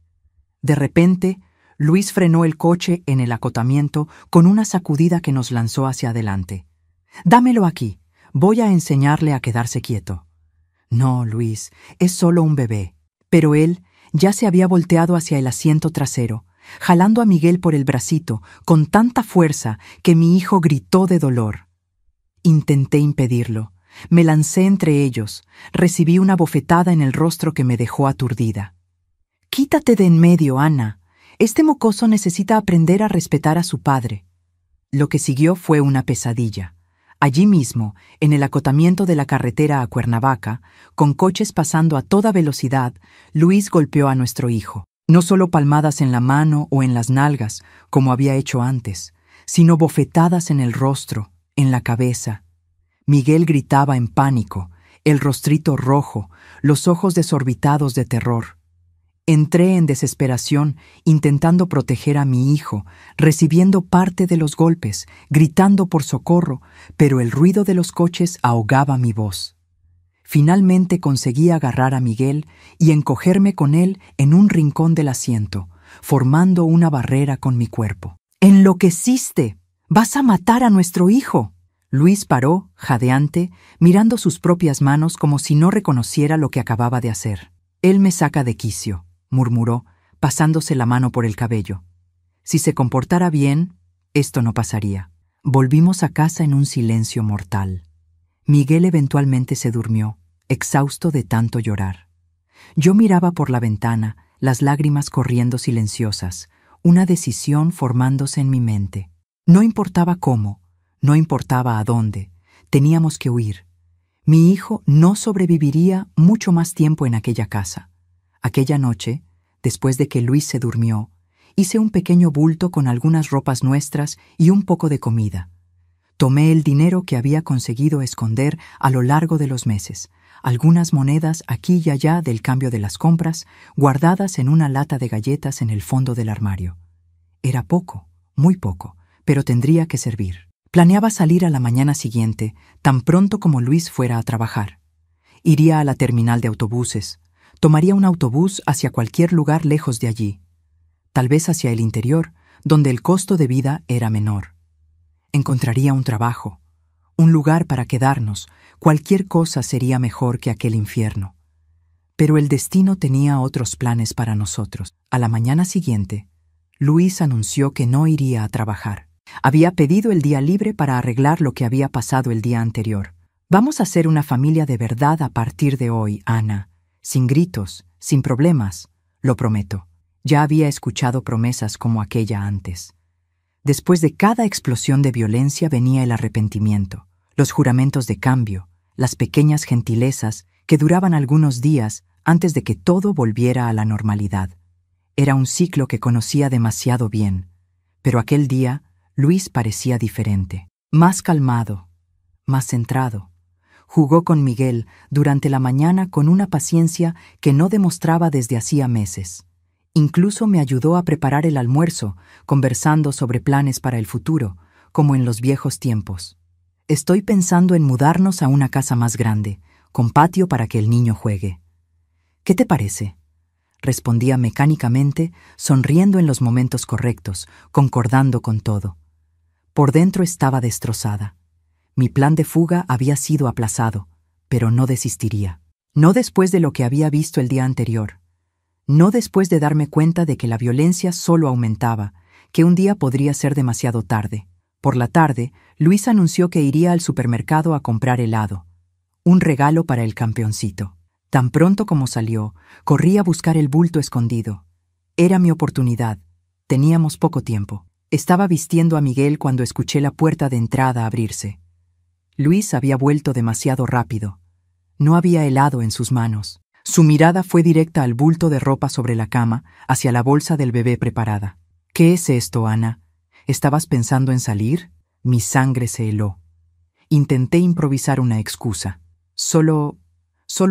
De repente, Luis frenó el coche en el acotamiento con una sacudida que nos lanzó hacia adelante. «Dámelo aquí, voy a enseñarle a quedarse quieto». «No, Luis, es solo un bebé». Pero él ya se había volteado hacia el asiento trasero, jalando a Miguel por el bracito con tanta fuerza que mi hijo gritó de dolor. Intenté impedirlo. Me lancé entre ellos. Recibí una bofetada en el rostro que me dejó aturdida. «Quítate de en medio, Ana. Este mocoso necesita aprender a respetar a su padre». Lo que siguió fue una pesadilla. Allí mismo, en el acotamiento de la carretera a Cuernavaca, con coches pasando a toda velocidad, Luis golpeó a nuestro hijo. No solo palmadas en la mano o en las nalgas, como había hecho antes, sino bofetadas en el rostro, en la cabeza. Miguel gritaba en pánico, el rostrito rojo, los ojos desorbitados de terror. Entré en desesperación, intentando proteger a mi hijo, recibiendo parte de los golpes, gritando por socorro, pero el ruido de los coches ahogaba mi voz. Finalmente conseguí agarrar a Miguel y encogerme con él en un rincón del asiento, formando una barrera con mi cuerpo. «¡Enloqueciste! ¡Vas a matar a nuestro hijo!». Luis paró, jadeante, mirando sus propias manos como si no reconociera lo que acababa de hacer. «Él me saca de quicio», murmuró, pasándose la mano por el cabello. «Si se comportara bien, esto no pasaría». Volvimos a casa en un silencio mortal. Miguel eventualmente se durmió, exhausto de tanto llorar. Yo miraba por la ventana, las lágrimas corriendo silenciosas, una decisión formándose en mi mente. No importaba cómo, no importaba a dónde, teníamos que huir. Mi hijo no sobreviviría mucho más tiempo en aquella casa. Aquella noche, después de que Luis se durmió, hice un pequeño bulto con algunas ropas nuestras y un poco de comida. Tomé el dinero que había conseguido esconder a lo largo de los meses, algunas monedas aquí y allá del cambio de las compras, guardadas en una lata de galletas en el fondo del armario. Era poco, muy poco, pero tendría que servir. Planeaba salir a la mañana siguiente, tan pronto como Luis fuera a trabajar. Iría a la terminal de autobuses. Tomaría un autobús hacia cualquier lugar lejos de allí. Tal vez hacia el interior, donde el costo de vida era menor. Encontraría un trabajo, un lugar para quedarnos. Cualquier cosa sería mejor que aquel infierno. Pero el destino tenía otros planes para nosotros. A la mañana siguiente, Luis anunció que no iría a trabajar. Había pedido el día libre para arreglar lo que había pasado el día anterior. Vamos a ser una familia de verdad a partir de hoy, Ana. Sin gritos, sin problemas, lo prometo. Ya había escuchado promesas como aquella antes. Después de cada explosión de violencia venía el arrepentimiento, los juramentos de cambio, las pequeñas gentilezas que duraban algunos días antes de que todo volviera a la normalidad. Era un ciclo que conocía demasiado bien, pero aquel día Luis parecía diferente, más calmado, más centrado. Jugó con Miguel durante la mañana con una paciencia que no demostraba desde hacía meses. Incluso me ayudó a preparar el almuerzo, conversando sobre planes para el futuro, como en los viejos tiempos. Estoy pensando en mudarnos a una casa más grande, con patio para que el niño juegue. ¿Qué te parece? Respondía mecánicamente, sonriendo en los momentos correctos, concordando con todo. Por dentro estaba destrozada. Mi plan de fuga había sido aplazado, pero no desistiría. No después de lo que había visto el día anterior. No después de darme cuenta de que la violencia solo aumentaba, que un día podría ser demasiado tarde. Por la tarde, Luis anunció que iría al supermercado a comprar helado. Un regalo para el campeoncito. Tan pronto como salió, corrí a buscar el bulto escondido. Era mi oportunidad. Teníamos poco tiempo. Estaba vistiendo a Miguel cuando escuché la puerta de entrada abrirse. Luis había vuelto demasiado rápido. No había helado en sus manos. Su mirada fue directa al bulto de ropa sobre la cama, hacia la bolsa del bebé preparada. ¿Qué es esto, Ana? ¿Estabas pensando en salir? Mi sangre se heló. Intenté improvisar una excusa. Solo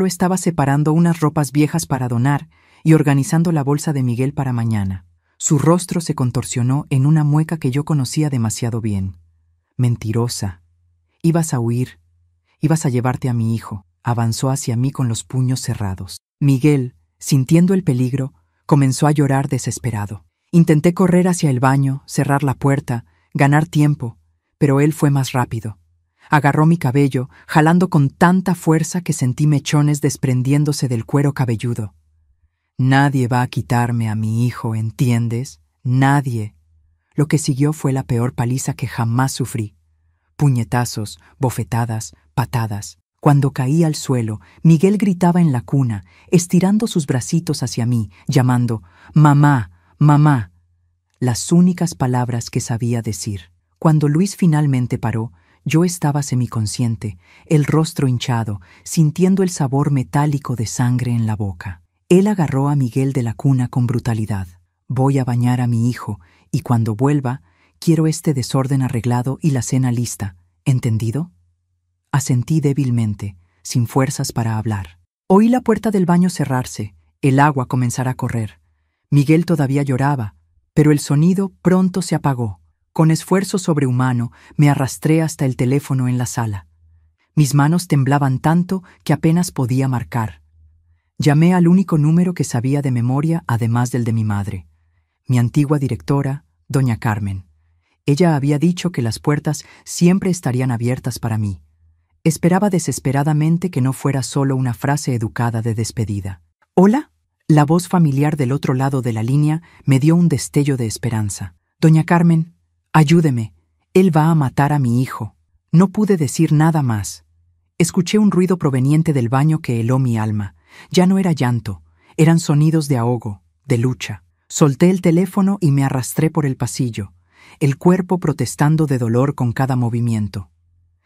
estaba separando unas ropas viejas para donar y organizando la bolsa de Miguel para mañana. Su rostro se contorsionó en una mueca que yo conocía demasiado bien. Mentirosa. Ibas a huir. Ibas a llevarte a mi hijo. Avanzó hacia mí con los puños cerrados. Miguel, sintiendo el peligro, comenzó a llorar desesperado. Intenté correr hacia el baño, cerrar la puerta, ganar tiempo, pero él fue más rápido. Agarró mi cabello, jalando con tanta fuerza que sentí mechones desprendiéndose del cuero cabelludo. Nadie va a quitarme a mi hijo, ¿entiendes? Nadie. Lo que siguió fue la peor paliza que jamás sufrí. Puñetazos, bofetadas, patadas. Cuando caí al suelo, Miguel gritaba en la cuna, estirando sus bracitos hacia mí, llamando «Mamá, mamá», las únicas palabras que sabía decir. Cuando Luis finalmente paró, yo estaba semiconsciente, el rostro hinchado, sintiendo el sabor metálico de sangre en la boca. Él agarró a Miguel de la cuna con brutalidad. «Voy a bañar a mi hijo, y cuando vuelva, quiero este desorden arreglado y la cena lista. ¿Entendido?» Asentí débilmente, sin fuerzas para hablar. Oí la puerta del baño cerrarse, el agua comenzar a correr. Miguel todavía lloraba, pero el sonido pronto se apagó. Con esfuerzo sobrehumano, me arrastré hasta el teléfono en la sala. Mis manos temblaban tanto que apenas podía marcar. Llamé al único número que sabía de memoria, además del de mi madre. Mi antigua directora, doña Carmen. Ella había dicho que las puertas siempre estarían abiertas para mí. Esperaba desesperadamente que no fuera solo una frase educada de despedida. «¿Hola?» La voz familiar del otro lado de la línea me dio un destello de esperanza. «Doña Carmen, ayúdeme. Él va a matar a mi hijo». No pude decir nada más. Escuché un ruido proveniente del baño que heló mi alma. Ya no era llanto, eran sonidos de ahogo, de lucha. Solté el teléfono y me arrastré por el pasillo, el cuerpo protestando de dolor con cada movimiento.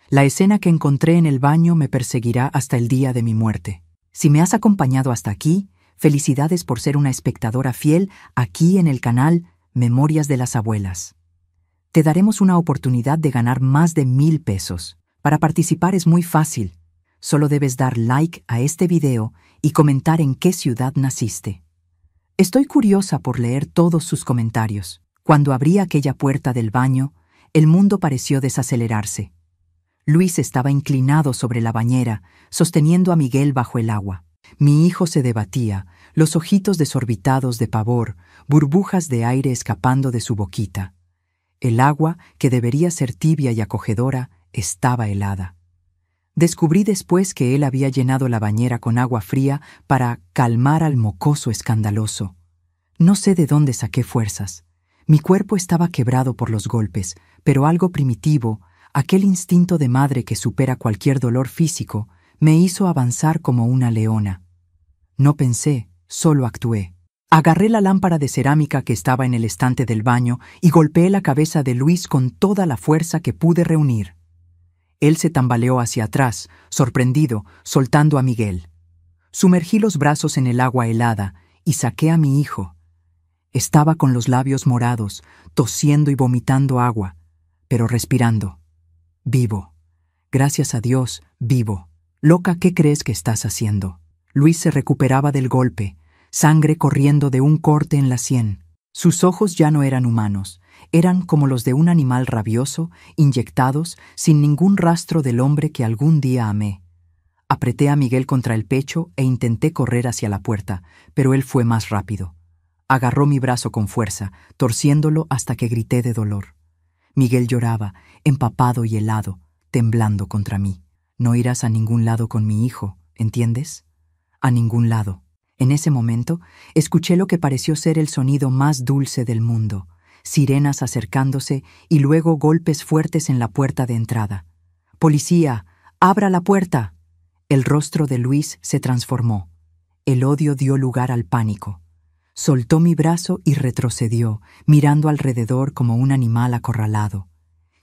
La escena que encontré en el baño me perseguirá hasta el día de mi muerte. Si me has acompañado hasta aquí, felicidades por ser una espectadora fiel aquí en el canal Memorias de las Abuelas. Te daremos una oportunidad de ganar más de 1,000 pesos. Para participar es muy fácil. Solo debes dar like a este video y comentar en qué ciudad naciste. Estoy curiosa por leer todos sus comentarios. Cuando abrí aquella puerta del baño, el mundo pareció desacelerarse. Luis estaba inclinado sobre la bañera, sosteniendo a Miguel bajo el agua. Mi hijo se debatía, los ojitos desorbitados de pavor, burbujas de aire escapando de su boquita. El agua, que debería ser tibia y acogedora, estaba helada. Descubrí después que él había llenado la bañera con agua fría para calmar al mocoso escandaloso. No sé de dónde saqué fuerzas. Mi cuerpo estaba quebrado por los golpes, pero algo primitivo, aquel instinto de madre que supera cualquier dolor físico, me hizo avanzar como una leona. No pensé, solo actué. Agarré la lámpara de cerámica que estaba en el estante del baño y golpeé la cabeza de Luis con toda la fuerza que pude reunir. Él se tambaleó hacia atrás, sorprendido, soltando a Miguel. Sumergí los brazos en el agua helada y saqué a mi hijo. Estaba con los labios morados, tosiendo y vomitando agua, pero respirando. Vivo. Gracias a Dios, vivo. Loca, ¿qué crees que estás haciendo? Luis se recuperaba del golpe, sangre corriendo de un corte en la sien. Sus ojos ya no eran humanos, eran como los de un animal rabioso, inyectados, sin ningún rastro del hombre que algún día amé. Apreté a Miguel contra el pecho e intenté correr hacia la puerta, pero él fue más rápido. Agarró mi brazo con fuerza, torciéndolo hasta que grité de dolor. Miguel lloraba, empapado y helado, temblando contra mí. No irás a ningún lado con mi hijo, ¿entiendes? A ningún lado. En ese momento, escuché lo que pareció ser el sonido más dulce del mundo, sirenas acercándose y luego golpes fuertes en la puerta de entrada. ¡Policía! ¡Abra la puerta! El rostro de Luis se transformó. El odio dio lugar al pánico. Soltó mi brazo y retrocedió, mirando alrededor como un animal acorralado.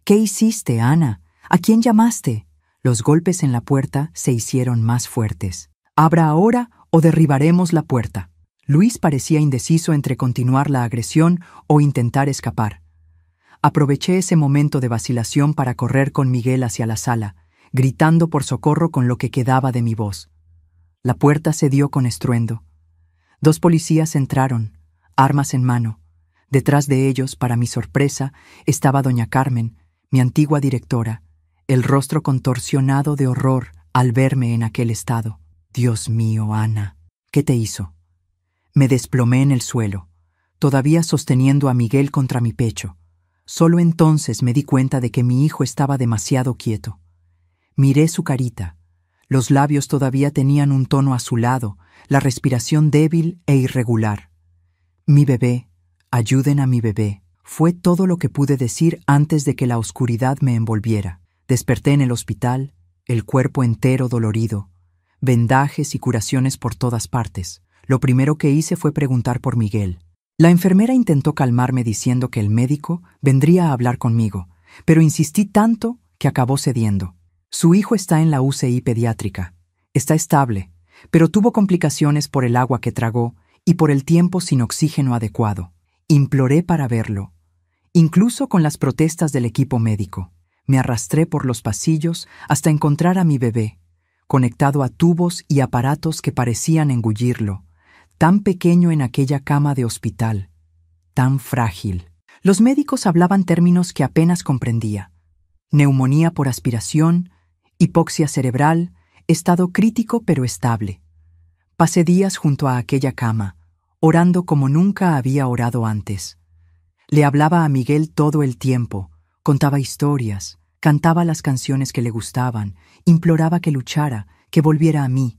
¿Qué hiciste, Ana? ¿A quién llamaste? Los golpes en la puerta se hicieron más fuertes. «Abra ahora o derribaremos la puerta». Luis parecía indeciso entre continuar la agresión o intentar escapar. Aproveché ese momento de vacilación para correr con Miguel hacia la sala, gritando por socorro con lo que quedaba de mi voz. La puerta se dio con estruendo. 2 policías entraron, armas en mano. Detrás de ellos, para mi sorpresa, estaba doña Carmen, mi antigua directora, el rostro contorsionado de horror al verme en aquel estado. Dios mío, Ana, ¿qué te hizo? Me desplomé en el suelo, todavía sosteniendo a Miguel contra mi pecho. Solo entonces me di cuenta de que mi hijo estaba demasiado quieto. Miré su carita. Los labios todavía tenían un tono azulado, la respiración débil e irregular. Mi bebé, ayuden a mi bebé, fue todo lo que pude decir antes de que la oscuridad me envolviera. Desperté en el hospital, el cuerpo entero dolorido, vendajes y curaciones por todas partes. Lo primero que hice fue preguntar por Miguel. La enfermera intentó calmarme diciendo que el médico vendría a hablar conmigo, pero insistí tanto que acabó cediendo. Su hijo está en la UCI pediátrica. Está estable, pero tuvo complicaciones por el agua que tragó y por el tiempo sin oxígeno adecuado. Imploré para verlo, incluso con las protestas del equipo médico. Me arrastré por los pasillos hasta encontrar a mi bebé, conectado a tubos y aparatos que parecían engullirlo, tan pequeño en aquella cama de hospital, tan frágil. Los médicos hablaban términos que apenas comprendía. Neumonía por aspiración, hipoxia cerebral, estado crítico pero estable. Pasé días junto a aquella cama, orando como nunca había orado antes. Le hablaba a Miguel todo el tiempo, contaba historias, cantaba las canciones que le gustaban, imploraba que luchara, que volviera a mí.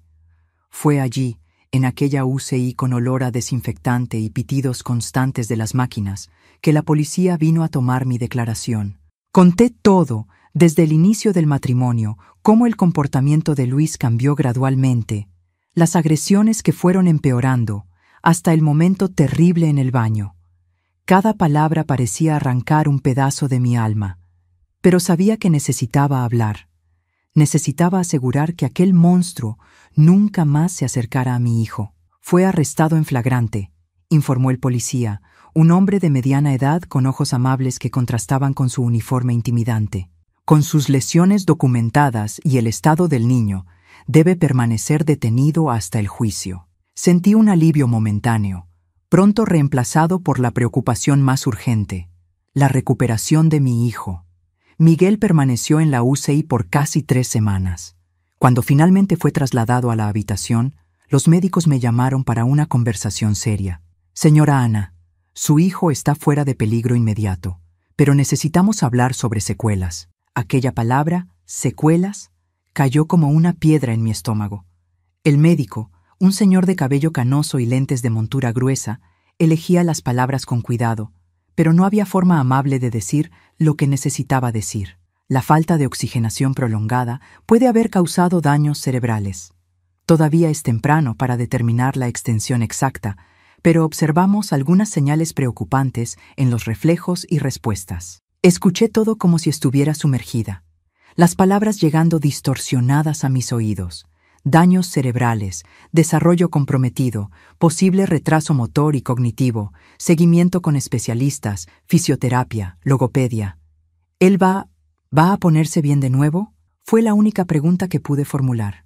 Fue allí, en aquella UCI con olor a desinfectante y pitidos constantes de las máquinas, que la policía vino a tomar mi declaración. Conté todo, desde el inicio del matrimonio, cómo el comportamiento de Luis cambió gradualmente, las agresiones que fueron empeorando, hasta el momento terrible en el baño. Cada palabra parecía arrancar un pedazo de mi alma, pero sabía que necesitaba hablar. Necesitaba asegurar que aquel monstruo nunca más se acercara a mi hijo. Fue arrestado en flagrante, informó el policía, un hombre de mediana edad con ojos amables que contrastaban con su uniforme intimidante. Con sus lesiones documentadas y el estado del niño, debe permanecer detenido hasta el juicio. Sentí un alivio momentáneo, pronto reemplazado por la preocupación más urgente, la recuperación de mi hijo. Miguel permaneció en la UCI por casi 3 semanas. Cuando finalmente fue trasladado a la habitación, los médicos me llamaron para una conversación seria. Señora Ana, su hijo está fuera de peligro inmediato, pero necesitamos hablar sobre secuelas. Aquella palabra, secuelas, cayó como una piedra en mi estómago. El médico, un señor de cabello canoso y lentes de montura gruesa, elegía las palabras con cuidado, pero no había forma amable de decir lo que necesitaba decir. La falta de oxigenación prolongada puede haber causado daños cerebrales. Todavía es temprano para determinar la extensión exacta, pero observamos algunas señales preocupantes en los reflejos y respuestas. Escuché todo como si estuviera sumergida, las palabras llegando distorsionadas a mis oídos. Daños cerebrales, desarrollo comprometido, posible retraso motor y cognitivo, seguimiento con especialistas, fisioterapia, logopedia. ¿Él va a ponerse bien de nuevo? Fue la única pregunta que pude formular.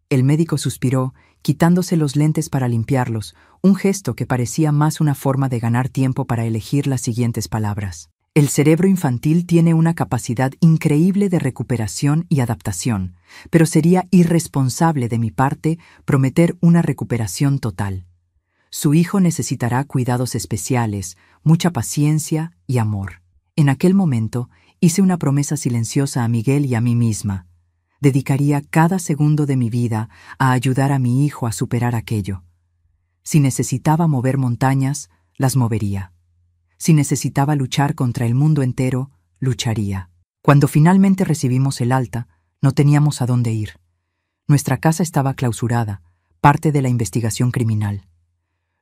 El médico suspiró, quitándose los lentes para limpiarlos, un gesto que parecía más una forma de ganar tiempo para elegir las siguientes palabras. El cerebro infantil tiene una capacidad increíble de recuperación y adaptación, pero sería irresponsable de mi parte prometer una recuperación total. Su hijo necesitará cuidados especiales, mucha paciencia y amor. En aquel momento hice una promesa silenciosa a Miguel y a mí misma. Dedicaría cada segundo de mi vida a ayudar a mi hijo a superar aquello. Si necesitaba mover montañas, las movería. Si necesitaba luchar contra el mundo entero, lucharía. Cuando finalmente recibimos el alta, no teníamos a dónde ir. Nuestra casa estaba clausurada, parte de la investigación criminal.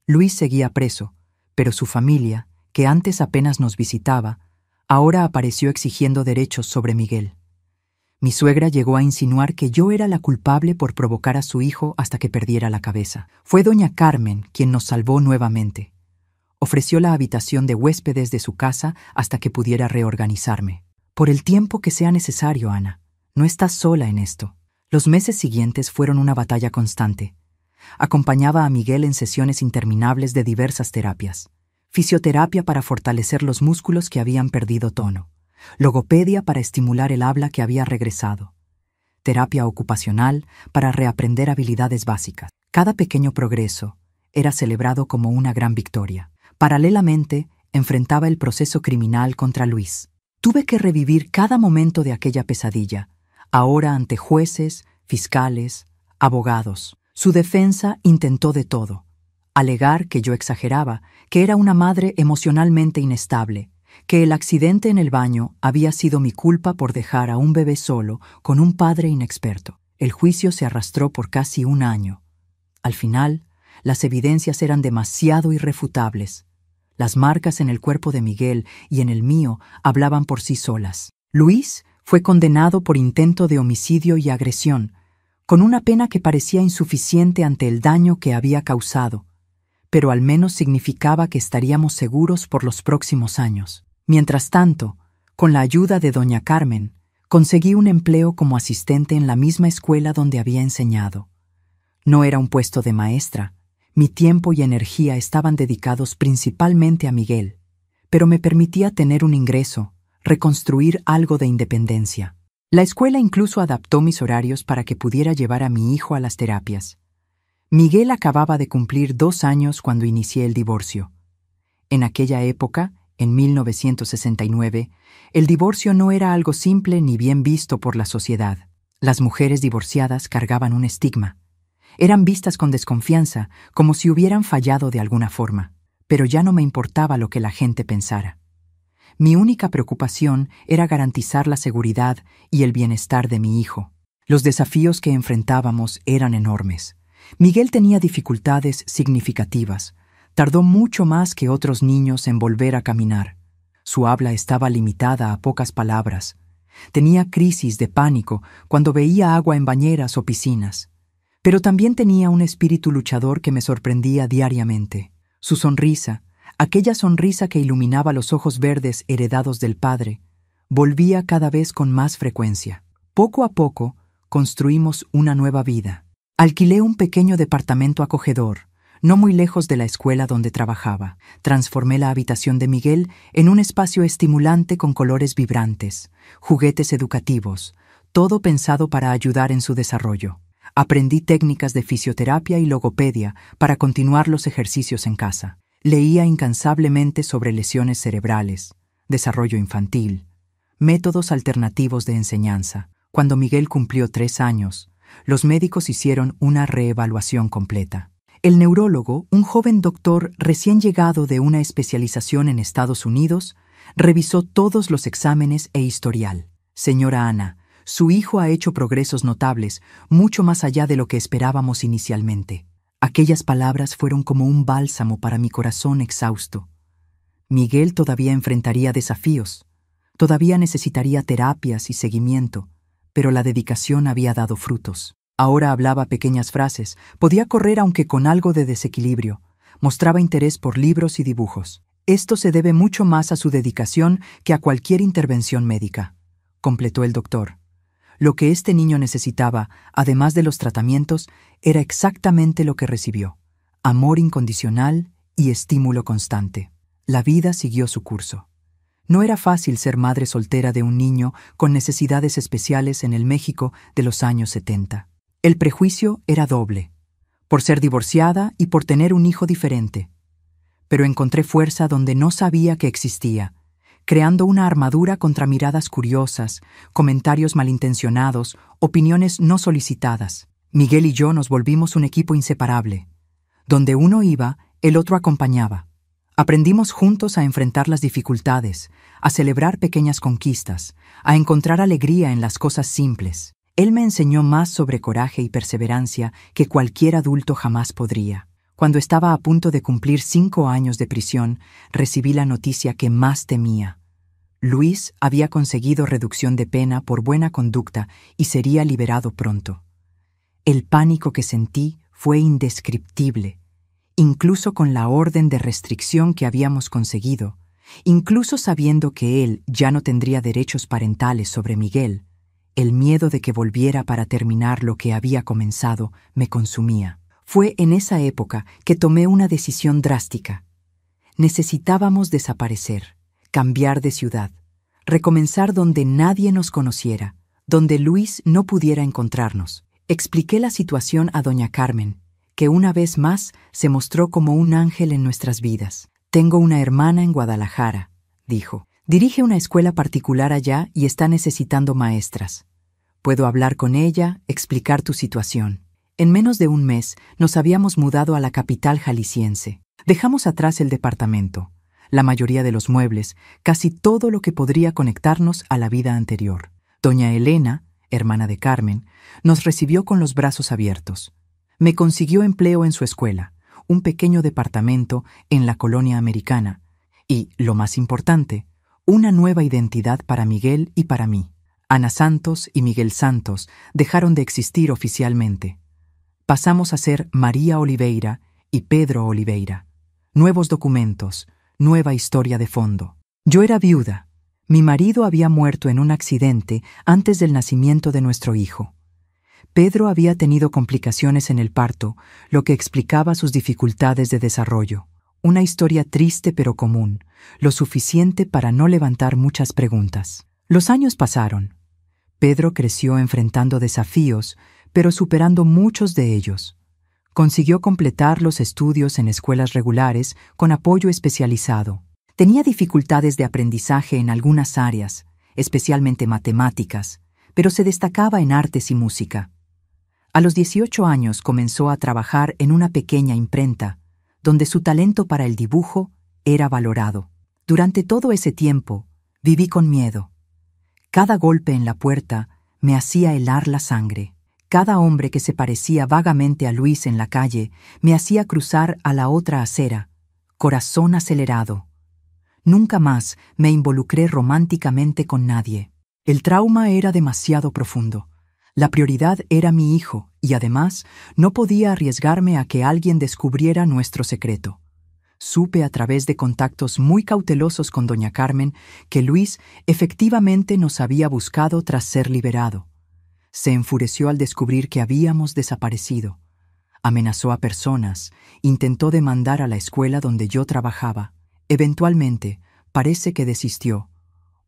Luis seguía preso, pero su familia, que antes apenas nos visitaba, ahora apareció exigiendo derechos sobre Miguel. Mi suegra llegó a insinuar que yo era la culpable por provocar a su hijo hasta que perdiera la cabeza. Fue doña Carmen quien nos salvó nuevamente. Ofreció la habitación de huéspedes de su casa hasta que pudiera reorganizarme. Por el tiempo que sea necesario, Ana. No estás sola en esto. Los meses siguientes fueron una batalla constante. Acompañaba a Miguel en sesiones interminables de diversas terapias. Fisioterapia para fortalecer los músculos que habían perdido tono. Logopedia para estimular el habla que había regresado. Terapia ocupacional para reaprender habilidades básicas. Cada pequeño progreso era celebrado como una gran victoria. Paralelamente, enfrentaba el proceso criminal contra Luis. Tuve que revivir cada momento de aquella pesadilla, ahora ante jueces, fiscales, abogados. Su defensa intentó de todo. Alegar que yo exageraba, que era una madre emocionalmente inestable, que el accidente en el baño había sido mi culpa por dejar a un bebé solo con un padre inexperto. El juicio se arrastró por casi un año. Al final, las evidencias eran demasiado irrefutables. Las marcas en el cuerpo de Miguel y en el mío hablaban por sí solas. Luis fue condenado por intento de homicidio y agresión, con una pena que parecía insuficiente ante el daño que había causado, pero al menos significaba que estaríamos seguros por los próximos años. Mientras tanto, con la ayuda de doña Carmen, conseguí un empleo como asistente en la misma escuela donde había enseñado. No era un puesto de maestra. Mi tiempo y energía estaban dedicados principalmente a Miguel, pero me permitía tener un ingreso, reconstruir algo de independencia. La escuela incluso adaptó mis horarios para que pudiera llevar a mi hijo a las terapias. Miguel acababa de cumplir 2 años cuando inicié el divorcio. En aquella época, en 1969, el divorcio no era algo simple ni bien visto por la sociedad. Las mujeres divorciadas cargaban un estigma. Eran vistas con desconfianza, como si hubieran fallado de alguna forma. Pero ya no me importaba lo que la gente pensara. Mi única preocupación era garantizar la seguridad y el bienestar de mi hijo. Los desafíos que enfrentábamos eran enormes. Miguel tenía dificultades significativas. Tardó mucho más que otros niños en volver a caminar. Su habla estaba limitada a pocas palabras. Tenía crisis de pánico cuando veía agua en bañeras o piscinas. Pero también tenía un espíritu luchador que me sorprendía diariamente. Su sonrisa, aquella sonrisa que iluminaba los ojos verdes heredados del padre, volvía cada vez con más frecuencia. Poco a poco, construimos una nueva vida. Alquilé un pequeño departamento acogedor, no muy lejos de la escuela donde trabajaba. Transformé la habitación de Miguel en un espacio estimulante con colores vibrantes, juguetes educativos, todo pensado para ayudar en su desarrollo. Aprendí técnicas de fisioterapia y logopedia para continuar los ejercicios en casa. Leía incansablemente sobre lesiones cerebrales, desarrollo infantil, métodos alternativos de enseñanza. Cuando Miguel cumplió 3 años, los médicos hicieron una reevaluación completa. El neurólogo, un joven doctor recién llegado de una especialización en Estados Unidos, revisó todos los exámenes e historial. Señora Ana, su hijo ha hecho progresos notables, mucho más allá de lo que esperábamos inicialmente. Aquellas palabras fueron como un bálsamo para mi corazón exhausto. Miguel todavía enfrentaría desafíos, todavía necesitaría terapias y seguimiento, pero la dedicación había dado frutos. Ahora hablaba pequeñas frases, podía correr aunque con algo de desequilibrio, mostraba interés por libros y dibujos. Esto se debe mucho más a su dedicación que a cualquier intervención médica, completó el doctor. Lo que este niño necesitaba, además de los tratamientos, era exactamente lo que recibió: amor incondicional y estímulo constante. La vida siguió su curso. No era fácil ser madre soltera de un niño con necesidades especiales en el México de los años 70. El prejuicio era doble, por ser divorciada y por tener un hijo diferente. Pero encontré fuerza donde no sabía que existía, creando una armadura contra miradas curiosas, comentarios malintencionados, opiniones no solicitadas. Miguel y yo nos volvimos un equipo inseparable. Donde uno iba, el otro acompañaba. Aprendimos juntos a enfrentar las dificultades, a celebrar pequeñas conquistas, a encontrar alegría en las cosas simples. Él me enseñó más sobre coraje y perseverancia que cualquier adulto jamás podría. Cuando estaba a punto de cumplir 5 años de prisión, recibí la noticia que más temía. Luis había conseguido reducción de pena por buena conducta y sería liberado pronto. El pánico que sentí fue indescriptible, incluso con la orden de restricción que habíamos conseguido, incluso sabiendo que él ya no tendría derechos parentales sobre Miguel. El miedo de que volviera para terminar lo que había comenzado me consumía. Fue en esa época que tomé una decisión drástica. Necesitábamos desaparecer, cambiar de ciudad, recomenzar donde nadie nos conociera, donde Luis no pudiera encontrarnos. Expliqué la situación a doña Carmen, que una vez más se mostró como un ángel en nuestras vidas. Tengo una hermana en Guadalajara, dijo. Dirige una escuela particular allá y está necesitando maestras. Puedo hablar con ella, explicar tu situación. En menos de un mes nos habíamos mudado a la capital jalisciense. Dejamos atrás el departamento, la mayoría de los muebles, casi todo lo que podría conectarnos a la vida anterior. Doña Elena, hermana de Carmen, nos recibió con los brazos abiertos. Me consiguió empleo en su escuela, un pequeño departamento en la colonia americana, y, lo más importante, una nueva identidad para Miguel y para mí. Ana Santos y Miguel Santos dejaron de existir oficialmente. Pasamos a ser María Oliveira y Pedro Oliveira. Nuevos documentos, nueva historia de fondo. Yo era viuda. Mi marido había muerto en un accidente antes del nacimiento de nuestro hijo. Pedro había tenido complicaciones en el parto, lo que explicaba sus dificultades de desarrollo. Una historia triste pero común, lo suficiente para no levantar muchas preguntas. Los años pasaron. Pedro creció enfrentando desafíos, pero superando muchos de ellos. Consiguió completar los estudios en escuelas regulares con apoyo especializado. Tenía dificultades de aprendizaje en algunas áreas, especialmente matemáticas, pero se destacaba en artes y música. A los 18 años comenzó a trabajar en una pequeña imprenta, donde su talento para el dibujo era valorado. Durante todo ese tiempo, viví con miedo. Cada golpe en la puerta me hacía helar la sangre. Cada hombre que se parecía vagamente a Luis en la calle me hacía cruzar a la otra acera, corazón acelerado. Nunca más me involucré románticamente con nadie. El trauma era demasiado profundo. La prioridad era mi hijo y además no podía arriesgarme a que alguien descubriera nuestro secreto. Supe a través de contactos muy cautelosos con doña Carmen que Luis efectivamente nos había buscado tras ser liberado. Se enfureció al descubrir que habíamos desaparecido. Amenazó a personas, intentó demandar a la escuela donde yo trabajaba. Eventualmente, parece que desistió,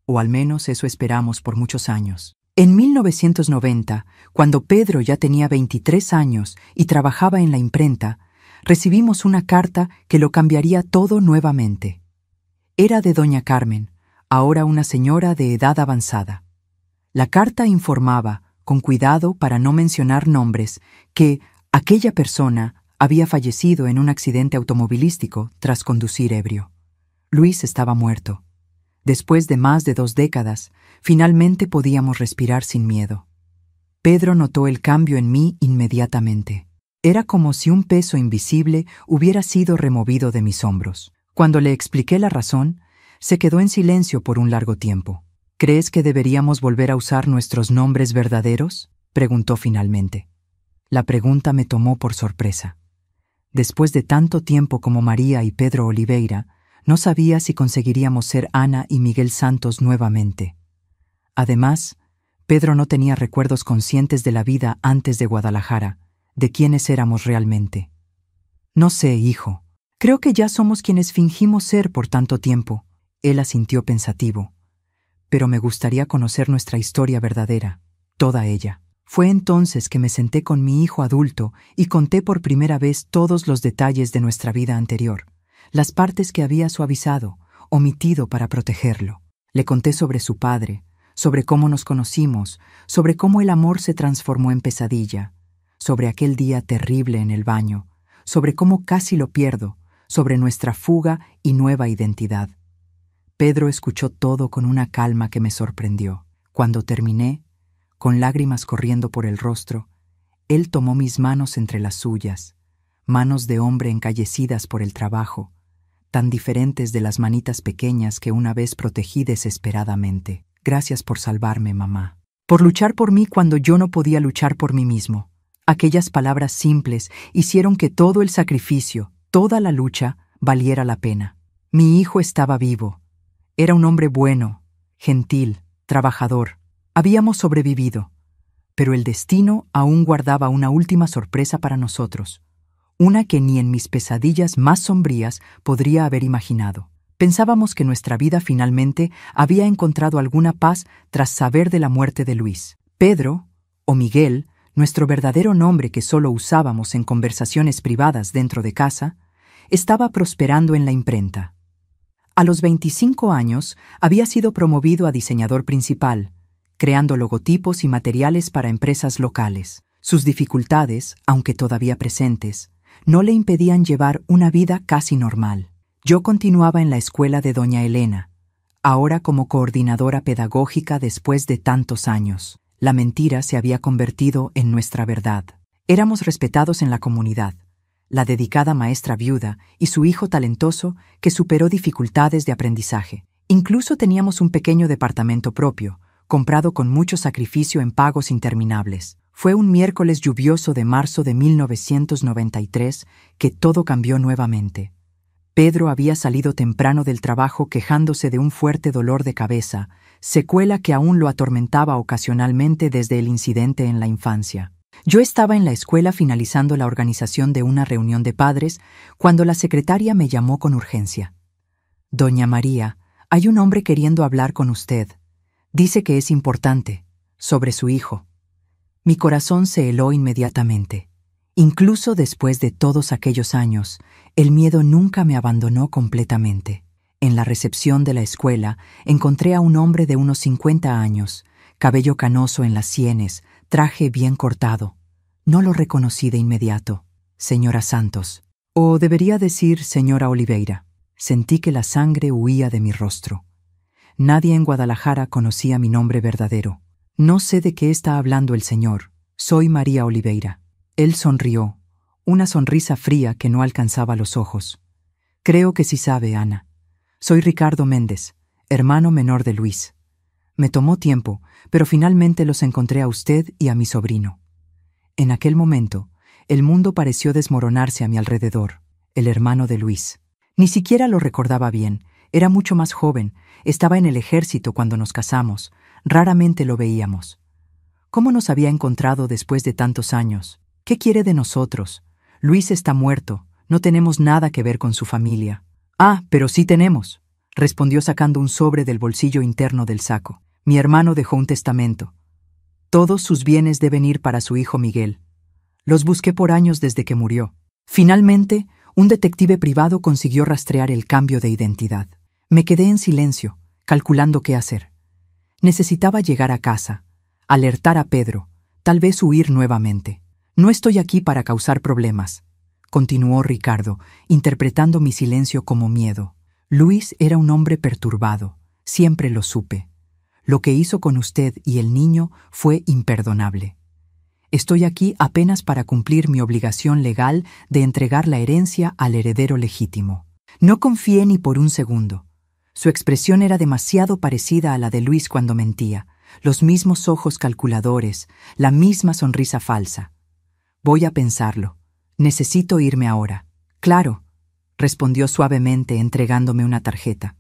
o al menos eso esperamos por muchos años. En 1990, cuando Pedro ya tenía 23 años y trabajaba en la imprenta, recibimos una carta que lo cambiaría todo nuevamente. Era de doña Carmen, ahora una señora de edad avanzada. La carta informaba, con cuidado para no mencionar nombres, que aquella persona Había fallecido en un accidente automovilístico tras conducir ebrio. Luis estaba muerto. Después de más de 2 décadas, finalmente podíamos respirar sin miedo. Pedro notó el cambio en mí inmediatamente. Era como si un peso invisible hubiera sido removido de mis hombros. Cuando le expliqué la razón, se quedó en silencio por un largo tiempo. ¿Crees que deberíamos volver a usar nuestros nombres verdaderos?, preguntó finalmente. La pregunta me tomó por sorpresa. Después de tanto tiempo como María y Pedro Oliveira, no sabía si conseguiríamos ser Ana y Miguel Santos nuevamente. Además, Pedro no tenía recuerdos conscientes de la vida antes de Guadalajara, de quiénes éramos realmente. No sé, hijo. Creo que ya somos quienes fingimos ser por tanto tiempo. Él asintió pensativo. Pero me gustaría conocer nuestra historia verdadera, toda ella. Fue entonces que me senté con mi hijo adulto y conté por primera vez todos los detalles de nuestra vida anterior, las partes que había suavizado, omitido para protegerlo. Le conté sobre su padre, sobre cómo nos conocimos, sobre cómo el amor se transformó en pesadilla, sobre aquel día terrible en el baño, sobre cómo casi lo pierdo, sobre nuestra fuga y nueva identidad. Pedro escuchó todo con una calma que me sorprendió. Cuando terminé, con lágrimas corriendo por el rostro, él tomó mis manos entre las suyas, manos de hombre encallecidas por el trabajo, tan diferentes de las manitas pequeñas que una vez protegí desesperadamente. Gracias por salvarme, mamá. Por luchar por mí cuando yo no podía luchar por mí mismo. Aquellas palabras simples hicieron que todo el sacrificio, toda la lucha, valiera la pena. Mi hijo estaba vivo. Era un hombre bueno, gentil, trabajador. Habíamos sobrevivido. Pero el destino aún guardaba una última sorpresa para nosotros. Una que ni en mis pesadillas más sombrías podría haber imaginado. Pensábamos que nuestra vida finalmente había encontrado alguna paz tras saber de la muerte de Luis. Pedro, o Miguel, nuestro verdadero nombre que solo usábamos en conversaciones privadas dentro de casa, estaba prosperando en la imprenta. A los 25 años había sido promovido a diseñador principal, creando logotipos y materiales para empresas locales. Sus dificultades, aunque todavía presentes, no le impedían llevar una vida casi normal. Yo continuaba en la escuela de doña Elena, ahora como coordinadora pedagógica después de tantos años. La mentira se había convertido en nuestra verdad. Éramos respetados en la comunidad, la dedicada maestra viuda y su hijo talentoso que superó dificultades de aprendizaje. Incluso teníamos un pequeño departamento propio, comprado con mucho sacrificio en pagos interminables. Fue un miércoles lluvioso de marzo de 1993 que todo cambió nuevamente. Pedro había salido temprano del trabajo quejándose de un fuerte dolor de cabeza, secuela que aún lo atormentaba ocasionalmente desde el incidente en la infancia. Yo estaba en la escuela finalizando la organización de una reunión de padres cuando la secretaria me llamó con urgencia. «Doña María, hay un hombre queriendo hablar con usted. Dice que es importante, sobre su hijo». Mi corazón se heló inmediatamente. Incluso después de todos aquellos años, el miedo nunca me abandonó completamente. En la recepción de la escuela encontré a un hombre de unos 50 años, cabello canoso en las sienes, traje bien cortado. No lo reconocí de inmediato. Señora Santos. O debería decir señora Oliveira. Sentí que la sangre huía de mi rostro. Nadie en Guadalajara conocía mi nombre verdadero. No sé de qué está hablando el señor. Soy María Oliveira. Él sonrió, una sonrisa fría que no alcanzaba los ojos. Creo que sí sabe, Ana. Soy Ricardo Méndez, hermano menor de Luis. Me tomó tiempo, pero finalmente los encontré a usted y a mi sobrino. En aquel momento, el mundo pareció desmoronarse a mi alrededor. El hermano de Luis. Ni siquiera lo recordaba bien. Era mucho más joven. Estaba en el ejército cuando nos casamos. Raramente lo veíamos. ¿Cómo nos había encontrado después de tantos años? ¿Qué quiere de nosotros? Luis está muerto. No tenemos nada que ver con su familia. Ah, pero sí tenemos, respondió sacando un sobre del bolsillo interno del saco. Mi hermano dejó un testamento. Todos sus bienes deben ir para su hijo Miguel. Los busqué por años desde que murió. Finalmente, un detective privado consiguió rastrear el cambio de identidad. Me quedé en silencio, calculando qué hacer. Necesitaba llegar a casa, alertar a Pedro, tal vez huir nuevamente. No estoy aquí para causar problemas. continuó Ricardo, interpretando mi silencio como miedo. Luis era un hombre perturbado, siempre lo supe. Lo que hizo con usted y el niño fue imperdonable. Estoy aquí apenas para cumplir mi obligación legal de entregar la herencia al heredero legítimo. No confié ni por un segundo. Su expresión era demasiado parecida a la de Luis cuando mentía, los mismos ojos calculadores, la misma sonrisa falsa. Voy a pensarlo. Necesito irme ahora. Claro, respondió suavemente entregándome una tarjeta.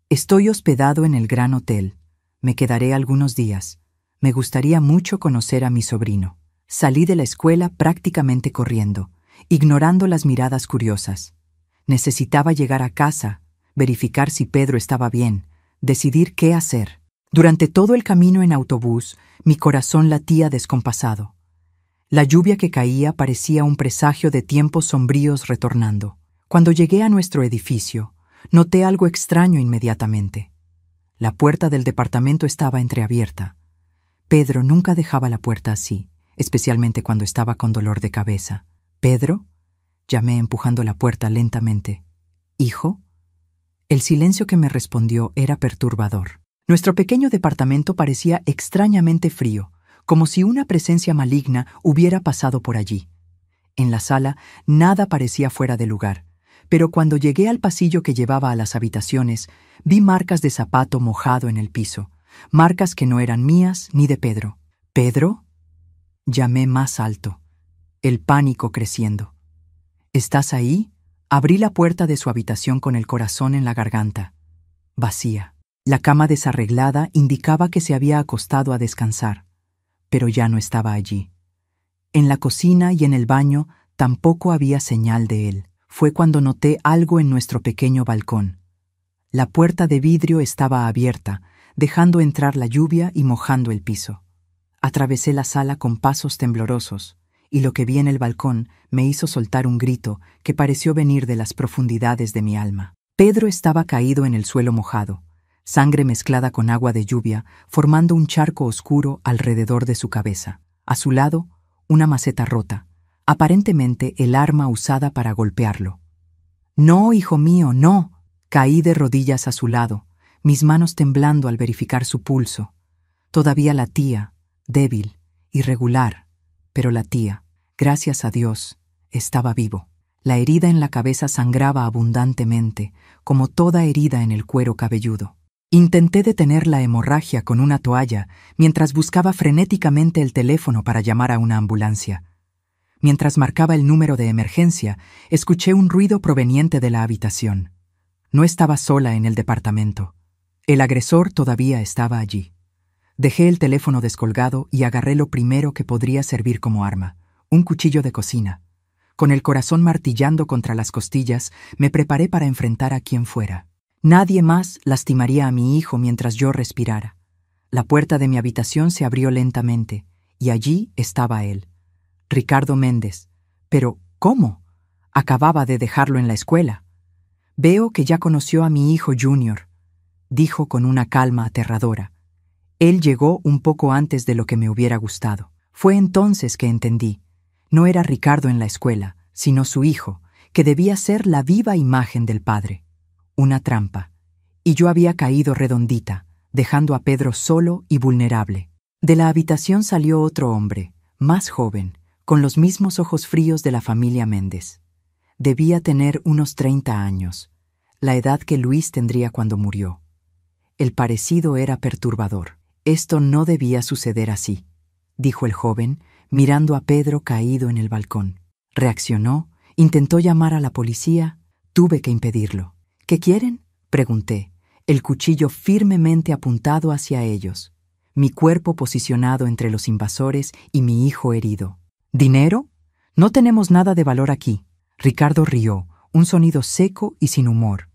Estoy hospedado en el Gran Hotel. Me quedaré algunos días. Me gustaría mucho conocer a mi sobrino. Salí de la escuela prácticamente corriendo, ignorando las miradas curiosas. Necesitaba llegar a casa, verificar si Pedro estaba bien, decidir qué hacer. Durante todo el camino en autobús, mi corazón latía descompasado. La lluvia que caía parecía un presagio de tiempos sombríos retornando. Cuando llegué a nuestro edificio, noté algo extraño inmediatamente. La puerta del departamento estaba entreabierta. Pedro nunca dejaba la puerta así, especialmente cuando estaba con dolor de cabeza. «¿Pedro?», llamé empujando la puerta lentamente. «¿Hijo?». El silencio que me respondió era perturbador. Nuestro pequeño departamento parecía extrañamente frío, como si una presencia maligna hubiera pasado por allí. En la sala nada parecía fuera de lugar, pero cuando llegué al pasillo que llevaba a las habitaciones, vi marcas de zapato mojado en el piso, marcas que no eran mías ni de Pedro. «¿Pedro?», llamé más alto, el pánico creciendo. «¿Estás ahí?». Abrí la puerta de su habitación con el corazón en la garganta. Vacía. La cama desarreglada indicaba que se había acostado a descansar, pero ya no estaba allí. En la cocina y en el baño tampoco había señal de él. Fue cuando noté algo en nuestro pequeño balcón. La puerta de vidrio estaba abierta, dejando entrar la lluvia y mojando el piso. Atravesé la sala con pasos temblorosos, y lo que vi en el balcón me hizo soltar un grito que pareció venir de las profundidades de mi alma. Pedro estaba caído en el suelo mojado, sangre mezclada con agua de lluvia, formando un charco oscuro alrededor de su cabeza. A su lado, una maceta rota, aparentemente el arma usada para golpearlo. «No, hijo mío, no». Caí de rodillas a su lado, mis manos temblando al verificar su pulso. Todavía latía, débil, irregular, pero latía. Gracias a Dios, estaba vivo. La herida en la cabeza sangraba abundantemente, como toda herida en el cuero cabelludo. Intenté detener la hemorragia con una toalla mientras buscaba frenéticamente el teléfono para llamar a una ambulancia. Mientras marcaba el número de emergencia, escuché un ruido proveniente de la habitación. No estaba sola en el departamento. El agresor todavía estaba allí. Dejé el teléfono descolgado y agarré lo primero que podría servir como arma, un cuchillo de cocina. Con el corazón martillando contra las costillas, me preparé para enfrentar a quien fuera. Nadie más lastimaría a mi hijo mientras yo respirara. La puerta de mi habitación se abrió lentamente, y allí estaba él. Ricardo Méndez. Pero, ¿cómo? Acababa de dejarlo en la escuela. «Veo que ya conoció a mi hijo Junior», dijo con una calma aterradora. Él llegó un poco antes de lo que me hubiera gustado. Fue entonces que entendí. No era Ricardo en la escuela, sino su hijo, que debía ser la viva imagen del padre. Una trampa. Y yo había caído redondita, dejando a Pedro solo y vulnerable. De la habitación salió otro hombre, más joven, con los mismos ojos fríos de la familia Méndez. Debía tener unos 30 años, la edad que Luis tendría cuando murió. El parecido era perturbador. «Esto no debía suceder así», dijo el joven, mirando a Pedro caído en el balcón. Reaccionó, intentó llamar a la policía. Tuve que impedirlo. «¿Qué quieren?», pregunté, el cuchillo firmemente apuntado hacia ellos, mi cuerpo posicionado entre los invasores y mi hijo herido. «¿Dinero? No tenemos nada de valor aquí». Ricardo rió, un sonido seco y sin humor.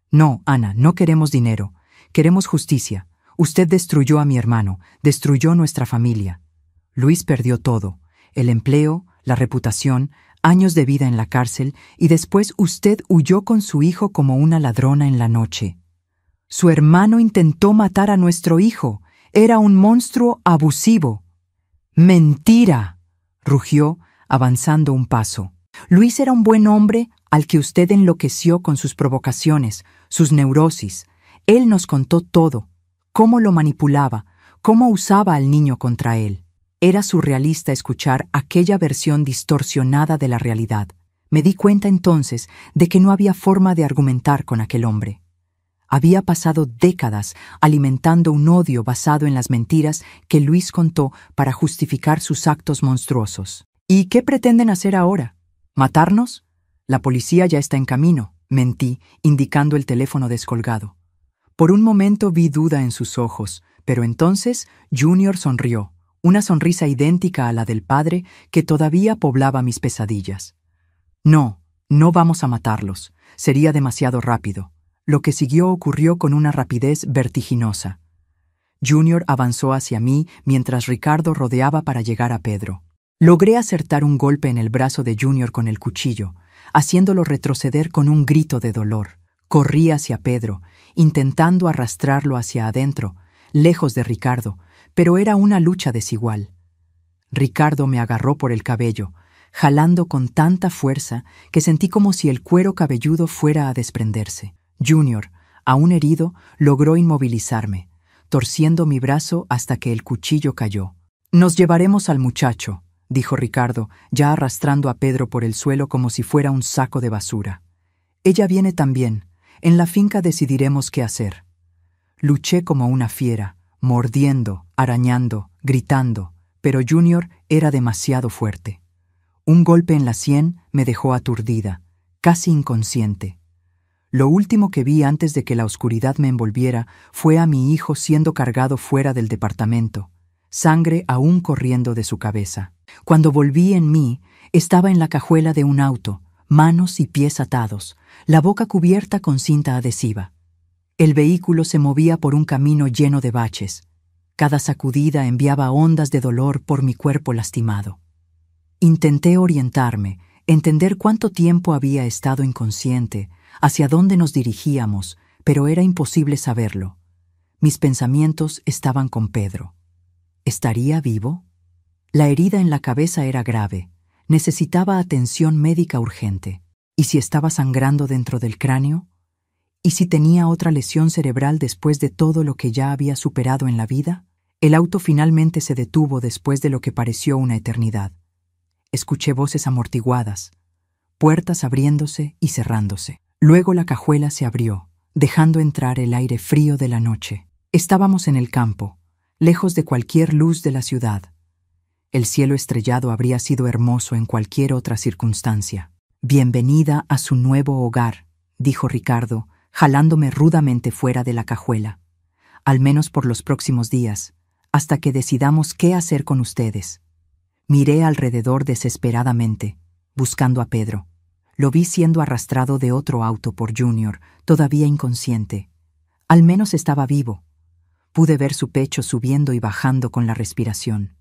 «No, Ana, no queremos dinero. Queremos justicia. Usted destruyó a mi hermano, destruyó nuestra familia. Luis perdió todo, el empleo, la reputación, años de vida en la cárcel, y después usted huyó con su hijo como una ladrona en la noche. Su hermano intentó matar a nuestro hijo. Era un monstruo abusivo». «¡Mentira!», rugió, avanzando un paso. Luis era un buen hombre al que usted enloqueció con sus provocaciones, sus neurosis. Él nos contó todo, cómo lo manipulaba, cómo usaba al niño contra él. Era surrealista escuchar aquella versión distorsionada de la realidad. Me di cuenta entonces de que no había forma de argumentar con aquel hombre. Había pasado décadas alimentando un odio basado en las mentiras que Luis contó para justificar sus actos monstruosos. ¿Y qué pretenden hacer ahora? ¿Matarnos? La policía ya está en camino, mentí, indicando el teléfono descolgado. Por un momento vi duda en sus ojos, pero entonces Junior sonrió, una sonrisa idéntica a la del padre que todavía poblaba mis pesadillas. No, no vamos a matarlos, sería demasiado rápido. Lo que siguió ocurrió con una rapidez vertiginosa. Junior avanzó hacia mí mientras Ricardo rodeaba para llegar a Pedro. Logré acertar un golpe en el brazo de Junior con el cuchillo, haciéndolo retroceder con un grito de dolor. Corrí hacia Pedro, intentando arrastrarlo hacia adentro, lejos de Ricardo, pero era una lucha desigual. Ricardo me agarró por el cabello, jalando con tanta fuerza que sentí como si el cuero cabelludo fuera a desprenderse. Junior, aún herido, logró inmovilizarme, torciendo mi brazo hasta que el cuchillo cayó. «Nos llevaremos al muchacho», dijo Ricardo, ya arrastrando a Pedro por el suelo como si fuera un saco de basura. «Ella viene también. En la finca decidiremos qué hacer». Luché como una fiera, mordiendo, arañando, gritando, pero Junior era demasiado fuerte. Un golpe en la sien me dejó aturdida, casi inconsciente. Lo último que vi antes de que la oscuridad me envolviera fue a mi hijo siendo cargado fuera del departamento, sangre aún corriendo de su cabeza. Cuando volví en mí, estaba en la cajuela de un auto, manos y pies atados, la boca cubierta con cinta adhesiva. El vehículo se movía por un camino lleno de baches. Cada sacudida enviaba ondas de dolor por mi cuerpo lastimado. Intenté orientarme, entender cuánto tiempo había estado inconsciente, hacia dónde nos dirigíamos, pero era imposible saberlo. Mis pensamientos estaban con Pedro. ¿Estaría vivo? La herida en la cabeza era grave. Necesitaba atención médica urgente. ¿Y si estaba sangrando dentro del cráneo? ¿Y si tenía otra lesión cerebral después de todo lo que ya había superado en la vida? El auto finalmente se detuvo después de lo que pareció una eternidad. Escuché voces amortiguadas, puertas abriéndose y cerrándose. Luego la cajuela se abrió, dejando entrar el aire frío de la noche. Estábamos en el campo, lejos de cualquier luz de la ciudad. El cielo estrellado habría sido hermoso en cualquier otra circunstancia. «Bienvenida a su nuevo hogar», dijo Ricardo, jalándome rudamente fuera de la cajuela. «Al menos por los próximos días, hasta que decidamos qué hacer con ustedes». Miré alrededor desesperadamente, buscando a Pedro. Lo vi siendo arrastrado de otro auto por Junior, todavía inconsciente. Al menos estaba vivo. Pude ver su pecho subiendo y bajando con la respiración.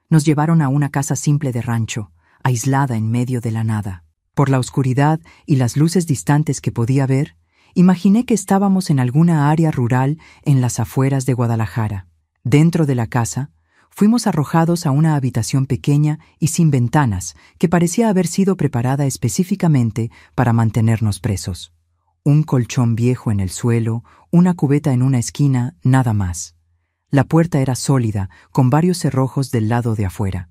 Nos llevaron a una casa simple de rancho, aislada en medio de la nada. Por la oscuridad y las luces distantes que podía ver, imaginé que estábamos en alguna área rural en las afueras de Guadalajara. Dentro de la casa, fuimos arrojados a una habitación pequeña y sin ventanas que parecía haber sido preparada específicamente para mantenernos presos. Un colchón viejo en el suelo, una cubeta en una esquina, nada más. La puerta era sólida, con varios cerrojos del lado de afuera.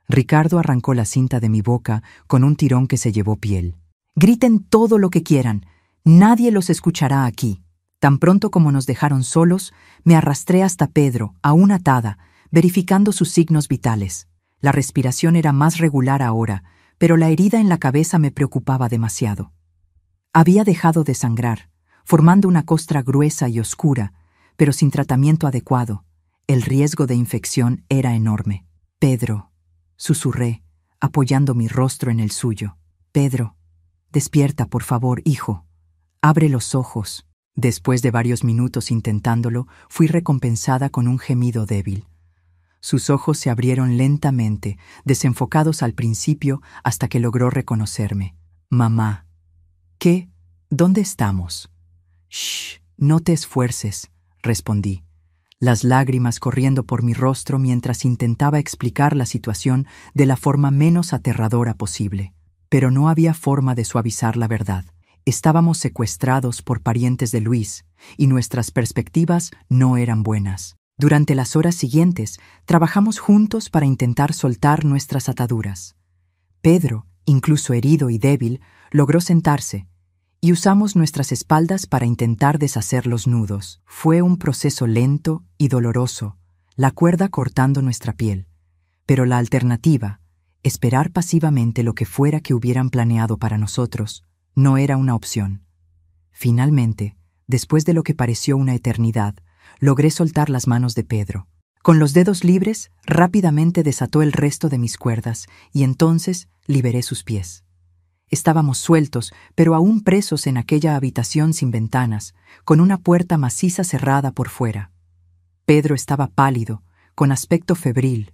Ricardo arrancó la cinta de mi boca con un tirón que se llevó piel. «Griten todo lo que quieran. Nadie los escuchará aquí». Tan pronto como nos dejaron solos, me arrastré hasta Pedro, aún atada, verificando sus signos vitales. La respiración era más regular ahora, pero la herida en la cabeza me preocupaba demasiado. Había dejado de sangrar, formando una costra gruesa y oscura, pero sin tratamiento adecuado. El riesgo de infección era enorme. «Pedro», susurré, apoyando mi rostro en el suyo. «Pedro, despierta, por favor, hijo. Abre los ojos». Después de varios minutos intentándolo, fui recompensada con un gemido débil. Sus ojos se abrieron lentamente, desenfocados al principio hasta que logró reconocerme. «Mamá». «¿Qué? ¿Dónde estamos?» «Shh, no te esfuerces», respondí, las lágrimas corriendo por mi rostro mientras intentaba explicar la situación de la forma menos aterradora posible. Pero no había forma de suavizar la verdad. Estábamos secuestrados por parientes de Luis, y nuestras perspectivas no eran buenas. Durante las horas siguientes, trabajamos juntos para intentar soltar nuestras ataduras. Pedro, incluso herido y débil, logró sentarse, y usamos nuestras espaldas para intentar deshacer los nudos. Fue un proceso lento y doloroso, la cuerda cortando nuestra piel. Pero la alternativa, esperar pasivamente lo que fuera que hubieran planeado para nosotros, no era una opción. Finalmente, después de lo que pareció una eternidad, logré soltar las manos de Pedro. Con los dedos libres, rápidamente desató el resto de mis cuerdas y entonces liberé sus pies. Estábamos sueltos, pero aún presos en aquella habitación sin ventanas, con una puerta maciza cerrada por fuera. Pedro estaba pálido, con aspecto febril.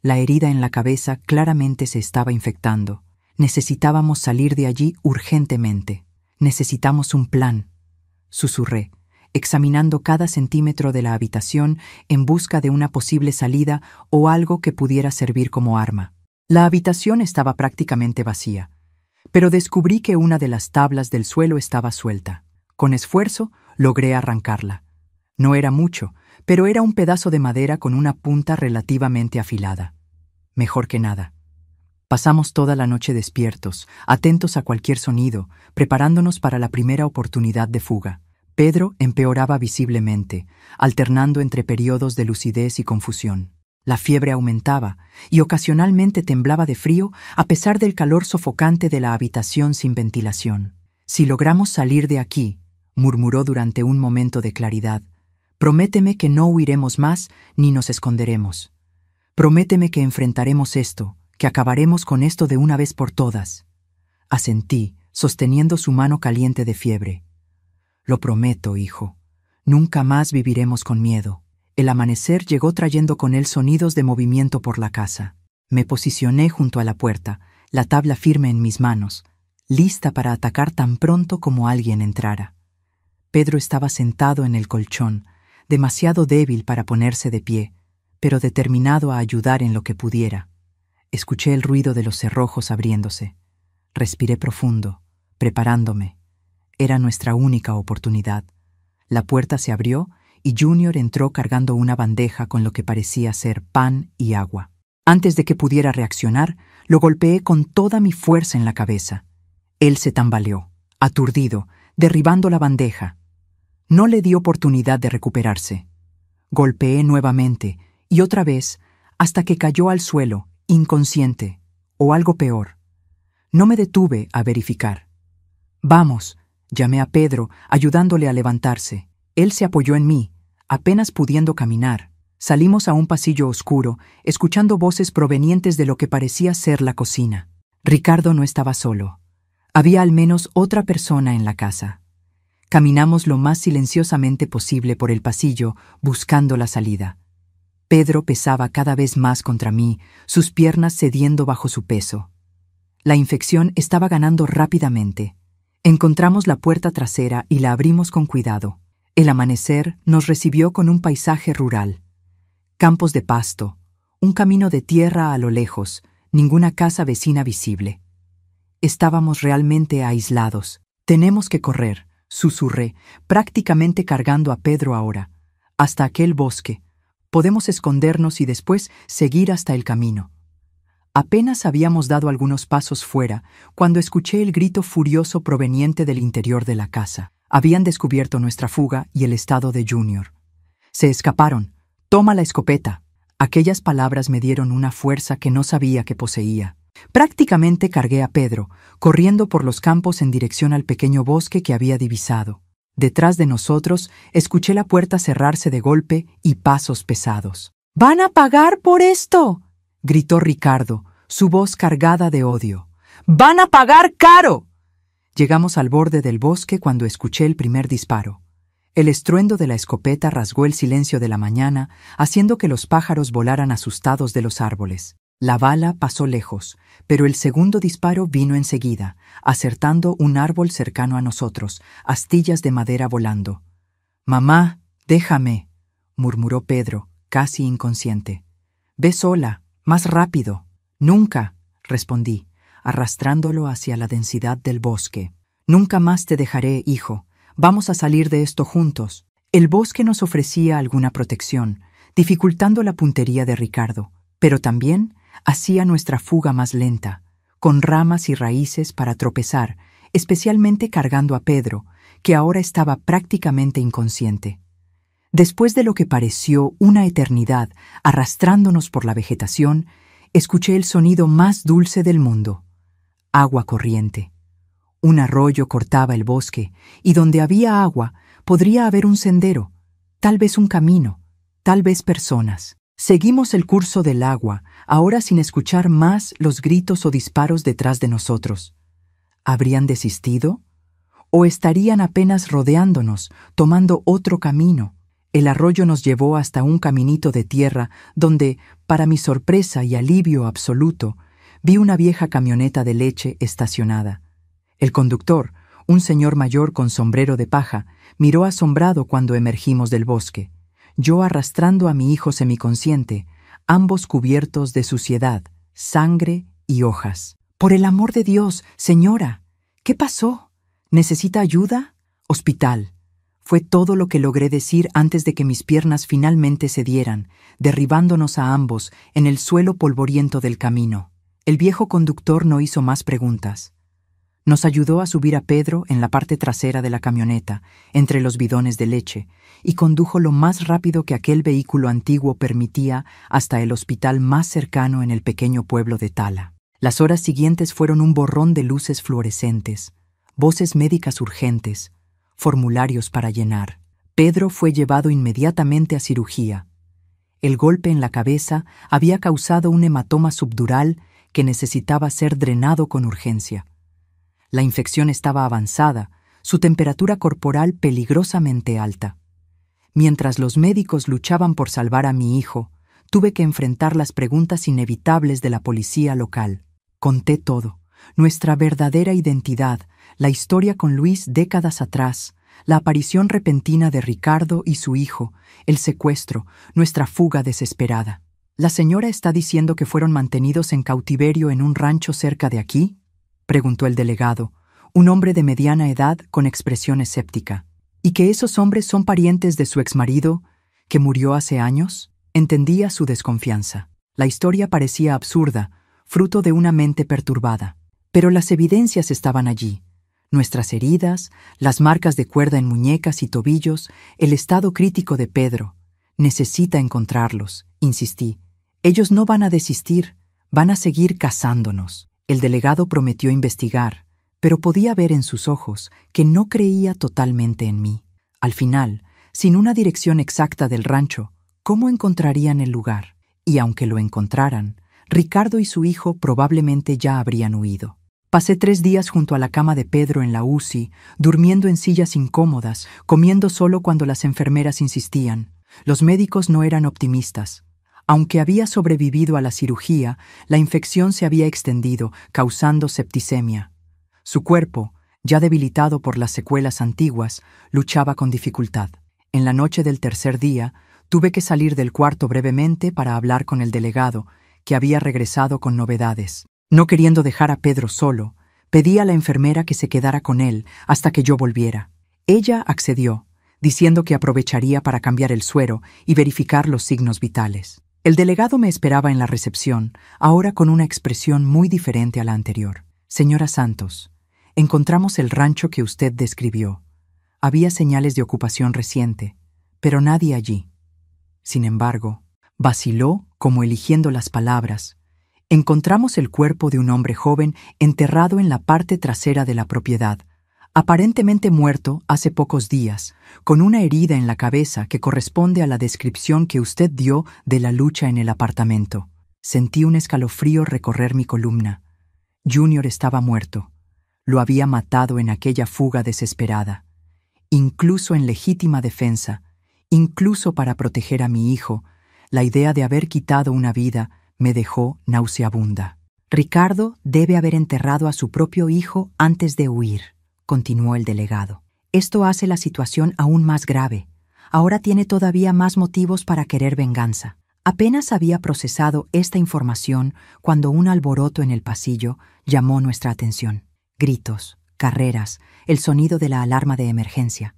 La herida en la cabeza claramente se estaba infectando. Necesitábamos salir de allí urgentemente. Necesitamos un plan, susurré, examinando cada centímetro de la habitación en busca de una posible salida o algo que pudiera servir como arma. La habitación estaba prácticamente vacía, pero descubrí que una de las tablas del suelo estaba suelta. Con esfuerzo, logré arrancarla. No era mucho, pero era un pedazo de madera con una punta relativamente afilada. Mejor que nada. Pasamos toda la noche despiertos, atentos a cualquier sonido, preparándonos para la primera oportunidad de fuga. Pedro empeoraba visiblemente, alternando entre periodos de lucidez y confusión. La fiebre aumentaba y ocasionalmente temblaba de frío a pesar del calor sofocante de la habitación sin ventilación. «Si logramos salir de aquí», murmuró durante un momento de claridad, «prométeme que no huiremos más ni nos esconderemos. Prométeme que enfrentaremos esto, que acabaremos con esto de una vez por todas». Asentí, sosteniendo su mano caliente de fiebre. «Lo prometo, hijo. Nunca más viviremos con miedo». El amanecer llegó trayendo con él sonidos de movimiento por la casa. Me posicioné junto a la puerta, la tabla firme en mis manos, lista para atacar tan pronto como alguien entrara. Pedro estaba sentado en el colchón, demasiado débil para ponerse de pie, pero determinado a ayudar en lo que pudiera. Escuché el ruido de los cerrojos abriéndose. Respiré profundo, preparándome. Era nuestra única oportunidad. La puerta se abrió y Junior entró cargando una bandeja con lo que parecía ser pan y agua. Antes de que pudiera reaccionar, lo golpeé con toda mi fuerza en la cabeza. Él se tambaleó, aturdido, derribando la bandeja. No le di oportunidad de recuperarse. Golpeé nuevamente y otra vez hasta que cayó al suelo, inconsciente, o algo peor. No me detuve a verificar. «Vamos», llamé a Pedro, ayudándole a levantarse. Él se apoyó en mí, apenas pudiendo caminar. Salimos a un pasillo oscuro, escuchando voces provenientes de lo que parecía ser la cocina. Ricardo no estaba solo. Había al menos otra persona en la casa. Caminamos lo más silenciosamente posible por el pasillo, buscando la salida. Pedro pesaba cada vez más contra mí, sus piernas cediendo bajo su peso. La infección estaba ganando rápidamente. Encontramos la puerta trasera y la abrimos con cuidado. El amanecer nos recibió con un paisaje rural. Campos de pasto, un camino de tierra a lo lejos, ninguna casa vecina visible. Estábamos realmente aislados. «Tenemos que correr», susurré, prácticamente cargando a Pedro ahora, «hasta aquel bosque. Podemos escondernos y después seguir hasta el camino». Apenas habíamos dado algunos pasos fuera cuando escuché el grito furioso proveniente del interior de la casa. Habían descubierto nuestra fuga y el estado de Junior. «Se escaparon. Toma la escopeta». Aquellas palabras me dieron una fuerza que no sabía que poseía. Prácticamente cargué a Pedro, corriendo por los campos en dirección al pequeño bosque que había divisado. Detrás de nosotros, escuché la puerta cerrarse de golpe y pasos pesados. «¡Van a pagar por esto!», gritó Ricardo, su voz cargada de odio. «¡Van a pagar caro!». Llegamos al borde del bosque cuando escuché el primer disparo. El estruendo de la escopeta rasgó el silencio de la mañana, haciendo que los pájaros volaran asustados de los árboles. La bala pasó lejos, pero el segundo disparo vino enseguida, acertando un árbol cercano a nosotros, astillas de madera volando. «Mamá, déjame», murmuró Pedro, casi inconsciente. «Ve sola, más rápido». «Nunca», respondí. arrastrándolo hacia la densidad del bosque. «Nunca más te dejaré, hijo. Vamos a salir de esto juntos». El bosque nos ofrecía alguna protección, dificultando la puntería de Ricardo, pero también hacía nuestra fuga más lenta, con ramas y raíces para tropezar, especialmente cargando a Pedro, que ahora estaba prácticamente inconsciente. Después de lo que pareció una eternidad arrastrándonos por la vegetación, escuché el sonido más dulce del mundo: agua corriente. Un arroyo cortaba el bosque, y donde había agua podría haber un sendero, tal vez un camino, tal vez personas. Seguimos el curso del agua, ahora sin escuchar más los gritos o disparos detrás de nosotros. ¿Habrían desistido? ¿O estarían apenas rodeándonos, tomando otro camino? El arroyo nos llevó hasta un caminito de tierra donde, para mi sorpresa y alivio absoluto, vi una vieja camioneta de leche estacionada. El conductor, un señor mayor con sombrero de paja, miró asombrado cuando emergimos del bosque, yo arrastrando a mi hijo semiconsciente, ambos cubiertos de suciedad, sangre y hojas. «Por el amor de Dios, señora, ¿qué pasó? ¿Necesita ayuda? Hospital». Fue todo lo que logré decir antes de que mis piernas finalmente cedieran, derribándonos a ambos en el suelo polvoriento del camino. El viejo conductor no hizo más preguntas. Nos ayudó a subir a Pedro en la parte trasera de la camioneta, entre los bidones de leche, y condujo lo más rápido que aquel vehículo antiguo permitía hasta el hospital más cercano en el pequeño pueblo de Tala. Las horas siguientes fueron un borrón de luces fluorescentes, voces médicas urgentes, formularios para llenar. Pedro fue llevado inmediatamente a cirugía. El golpe en la cabeza había causado un hematoma subdural que necesitaba ser drenado con urgencia. La infección estaba avanzada, su temperatura corporal peligrosamente alta. Mientras los médicos luchaban por salvar a mi hijo, tuve que enfrentar las preguntas inevitables de la policía local. Conté todo, nuestra verdadera identidad, la historia con Luis décadas atrás, la aparición repentina de Ricardo y su hijo, el secuestro, nuestra fuga desesperada. «¿La señora está diciendo que fueron mantenidos en cautiverio en un rancho cerca de aquí?», preguntó el delegado, un hombre de mediana edad con expresión escéptica. «¿Y que esos hombres son parientes de su exmarido, que murió hace años?». Entendía su desconfianza. La historia parecía absurda, fruto de una mente perturbada. Pero las evidencias estaban allí. Nuestras heridas, las marcas de cuerda en muñecas y tobillos, el estado crítico de Pedro. «Necesita encontrarlos», insistí. «Ellos no van a desistir, van a seguir cazándonos». El delegado prometió investigar, pero podía ver en sus ojos que no creía totalmente en mí. Al final, sin una dirección exacta del rancho, ¿cómo encontrarían el lugar? Y aunque lo encontraran, Ricardo y su hijo probablemente ya habrían huido. Pasé 3 días junto a la cama de Pedro en la UCI, durmiendo en sillas incómodas, comiendo solo cuando las enfermeras insistían. Los médicos no eran optimistas. Aunque había sobrevivido a la cirugía, la infección se había extendido, causando septicemia. Su cuerpo, ya debilitado por las secuelas antiguas, luchaba con dificultad. En la noche del 3er día, tuve que salir del cuarto brevemente para hablar con el delegado, que había regresado con novedades. No queriendo dejar a Pedro solo, pedí a la enfermera que se quedara con él hasta que yo volviera. Ella accedió, diciendo que aprovecharía para cambiar el suero y verificar los signos vitales. El delegado me esperaba en la recepción, ahora con una expresión muy diferente a la anterior. «Señora Santos, encontramos el rancho que usted describió. Había señales de ocupación reciente, pero nadie allí». Sin embargo, vaciló como eligiendo las palabras. «Encontramos el cuerpo de un hombre joven enterrado en la parte trasera de la propiedad, aparentemente muerto hace pocos días, con una herida en la cabeza que corresponde a la descripción que usted dio de la lucha en el apartamento». Sentí un escalofrío recorrer mi columna. Junior estaba muerto. Lo había matado en aquella fuga desesperada. Incluso en legítima defensa, incluso para proteger a mi hijo, la idea de haber quitado una vida me dejó nauseabunda. «Ricardo debe haber enterrado a su propio hijo antes de huir», continuó el delegado. «Esto hace la situación aún más grave. Ahora tiene todavía más motivos para querer venganza. Apenas había procesado esta información cuando un alboroto en el pasillo llamó nuestra atención. Gritos, carreras, el sonido de la alarma de emergencia.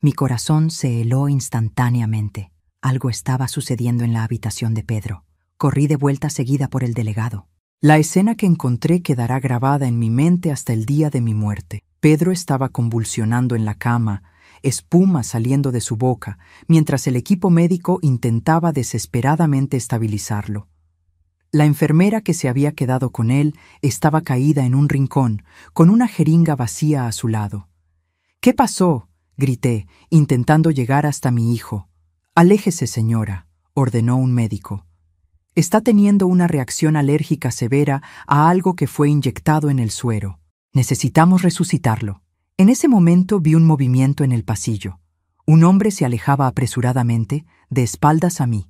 Mi corazón se heló instantáneamente. Algo estaba sucediendo en la habitación de Pedro. Corrí de vuelta seguida por el delegado. La escena que encontré quedará grabada en mi mente hasta el día de mi muerte. Pedro estaba convulsionando en la cama, espuma saliendo de su boca, mientras el equipo médico intentaba desesperadamente estabilizarlo. La enfermera que se había quedado con él estaba caída en un rincón, con una jeringa vacía a su lado. «¿Qué pasó?», grité, intentando llegar hasta mi hijo. «Aléjese, señora», ordenó un médico. «Está teniendo una reacción alérgica severa a algo que fue inyectado en el suero. Necesitamos resucitarlo». En ese momento vi un movimiento en el pasillo. Un hombre se alejaba apresuradamente, de espaldas a mí.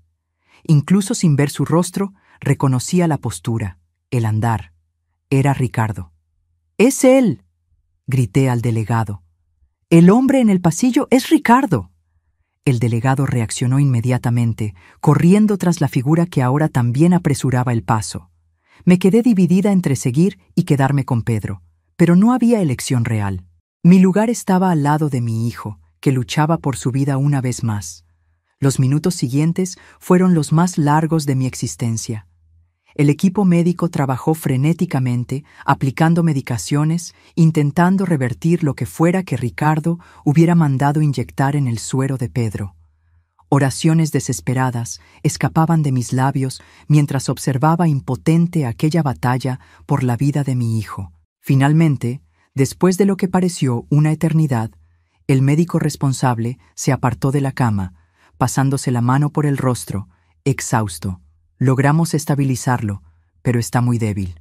Incluso sin ver su rostro, reconocía la postura, el andar. Era Ricardo. «¡Es él!», grité al delegado. «El hombre en el pasillo es Ricardo». El delegado reaccionó inmediatamente, corriendo tras la figura que ahora también apresuraba el paso. Me quedé dividida entre seguir y quedarme con Pedro, pero no había elección real. Mi lugar estaba al lado de mi hijo, que luchaba por su vida una vez más. Los minutos siguientes fueron los más largos de mi existencia. El equipo médico trabajó frenéticamente, aplicando medicaciones, intentando revertir lo que fuera que Ricardo hubiera mandado inyectar en el suero de Pedro. Oraciones desesperadas escapaban de mis labios mientras observaba impotente aquella batalla por la vida de mi hijo. Finalmente, después de lo que pareció una eternidad, el médico responsable se apartó de la cama, pasándose la mano por el rostro, exhausto. Logramos estabilizarlo, pero está muy débil.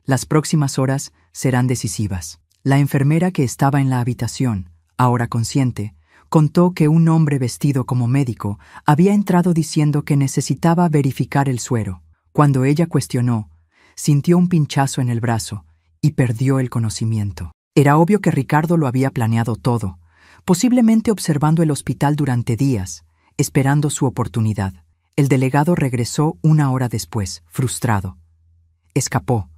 Las próximas horas serán decisivas. La enfermera que estaba en la habitación, ahora consciente, contó que un hombre vestido como médico había entrado diciendo que necesitaba verificar el suero. Cuando ella cuestionó, sintió un pinchazo en el brazo y perdió el conocimiento. Era obvio que Ricardo lo había planeado todo, posiblemente observando el hospital durante días, esperando su oportunidad. El delegado regresó una hora después, frustrado. Escapó.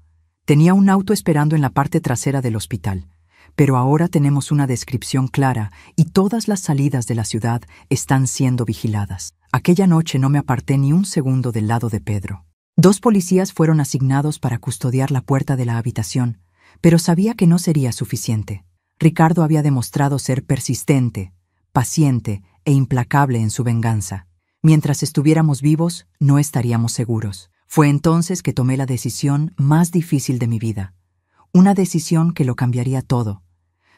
Tenía un auto esperando en la parte trasera del hospital, pero ahora tenemos una descripción clara y todas las salidas de la ciudad están siendo vigiladas. Aquella noche no me aparté ni un segundo del lado de Pedro. 2 policías fueron asignados para custodiar la puerta de la habitación, pero sabía que no sería suficiente. Ricardo había demostrado ser persistente, paciente e implacable en su venganza. Mientras estuviéramos vivos, no estaríamos seguros. Fue entonces que tomé la decisión más difícil de mi vida. Una decisión que lo cambiaría todo,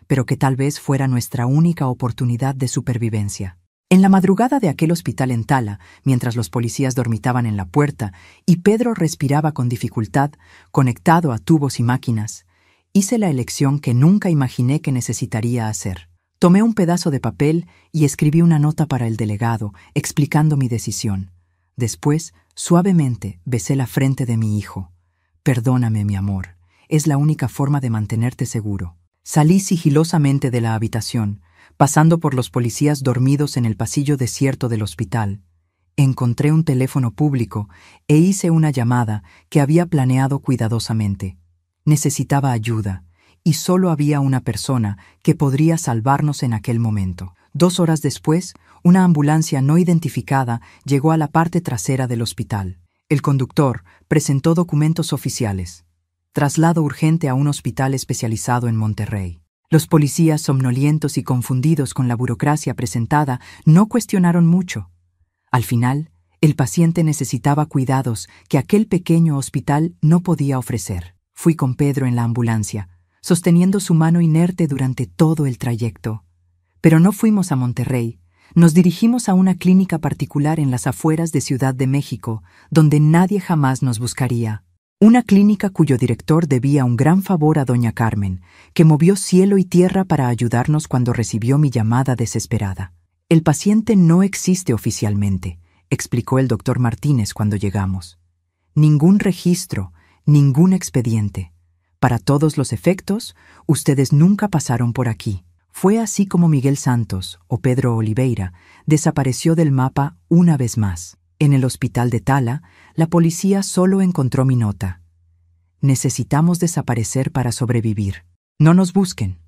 pero que tal vez fuera nuestra única oportunidad de supervivencia. En la madrugada de aquel hospital en Tala, mientras los policías dormitaban en la puerta y Pedro respiraba con dificultad, conectado a tubos y máquinas, hice la elección que nunca imaginé que necesitaría hacer. Tomé un pedazo de papel y escribí una nota para el delegado, explicando mi decisión. Después, suavemente, besé la frente de mi hijo. «Perdóname, mi amor. Es la única forma de mantenerte seguro». Salí sigilosamente de la habitación, pasando por los policías dormidos en el pasillo desierto del hospital. Encontré un teléfono público e hice una llamada que había planeado cuidadosamente. Necesitaba ayuda, y solo había una persona que podría salvarnos en aquel momento. 2 horas después, una ambulancia no identificada llegó a la parte trasera del hospital. El conductor presentó documentos oficiales. Traslado urgente a un hospital especializado en Monterrey. Los policías, somnolientos y confundidos con la burocracia presentada, no cuestionaron mucho. Al final, el paciente necesitaba cuidados que aquel pequeño hospital no podía ofrecer. Fui con Pedro en la ambulancia, sosteniendo su mano inerte durante todo el trayecto. Pero no fuimos a Monterrey. Nos dirigimos a una clínica particular en las afueras de Ciudad de México, donde nadie jamás nos buscaría. Una clínica cuyo director debía un gran favor a doña Carmen, que movió cielo y tierra para ayudarnos cuando recibió mi llamada desesperada. «El paciente no existe oficialmente», explicó el doctor Martínez cuando llegamos. «Ningún registro, ningún expediente. Para todos los efectos, ustedes nunca pasaron por aquí». Fue así como Miguel Santos, o Pedro Oliveira, desapareció del mapa una vez más. En el hospital de Tala, la policía solo encontró mi nota. Necesitamos desaparecer para sobrevivir. No nos busquen.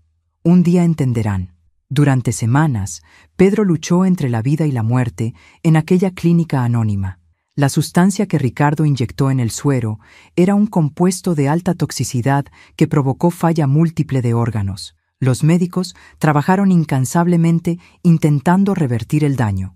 Un día entenderán. Durante semanas, Pedro luchó entre la vida y la muerte en aquella clínica anónima. La sustancia que Ricardo inyectó en el suero era un compuesto de alta toxicidad que provocó falla múltiple de órganos. Los médicos trabajaron incansablemente intentando revertir el daño,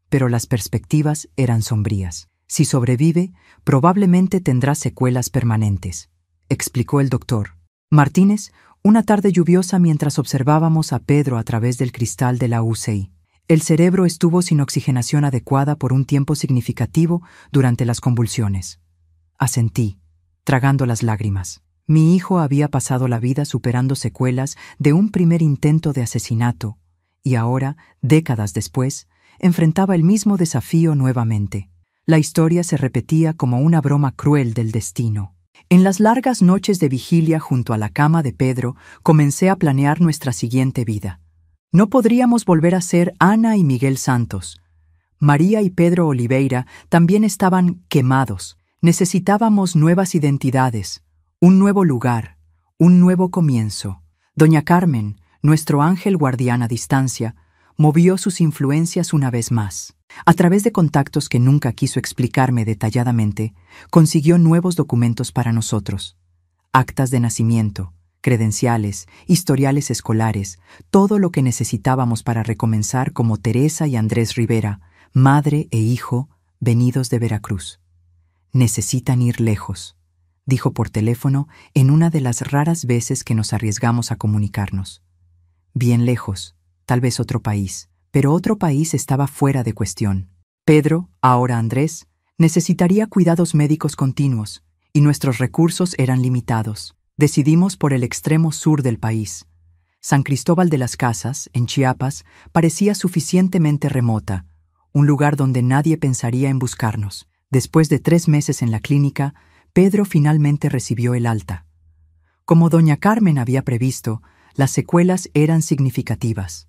pero las perspectivas eran sombrías. Si sobrevive, probablemente tendrá secuelas permanentes, explicó el doctor Martínez una tarde lluviosa mientras observábamos a Pedro a través del cristal de la UCI. El cerebro estuvo sin oxigenación adecuada por un tiempo significativo durante las convulsiones. Asentí, tragando las lágrimas. Mi hijo había pasado la vida superando secuelas de un primer intento de asesinato y ahora, décadas después, enfrentaba el mismo desafío nuevamente. La historia se repetía como una broma cruel del destino. En las largas noches de vigilia junto a la cama de Pedro, comencé a planear nuestra siguiente vida. No podríamos volver a ser Ana y Miguel Santos. María y Pedro Oliveira también estaban quemados. Necesitábamos nuevas identidades, un nuevo lugar, un nuevo comienzo. Doña Carmen, nuestro ángel guardián a distancia, movió sus influencias una vez más. A través de contactos que nunca quiso explicarme detalladamente, consiguió nuevos documentos para nosotros. Actas de nacimiento, credenciales, historiales escolares, todo lo que necesitábamos para recomenzar como Teresa y Andrés Rivera, madre e hijo, venidos de Veracruz. Necesitan ir lejos, dijo por teléfono en una de las raras veces que nos arriesgamos a comunicarnos. Bien lejos, tal vez otro país, pero otro país estaba fuera de cuestión. Pedro, ahora Andrés, necesitaría cuidados médicos continuos, y nuestros recursos eran limitados. Decidimos por el extremo sur del país. San Cristóbal de las Casas, en Chiapas, parecía suficientemente remota, un lugar donde nadie pensaría en buscarnos. Después de 3 meses en la clínica, Pedro finalmente recibió el alta. Como doña Carmen había previsto, las secuelas eran significativas.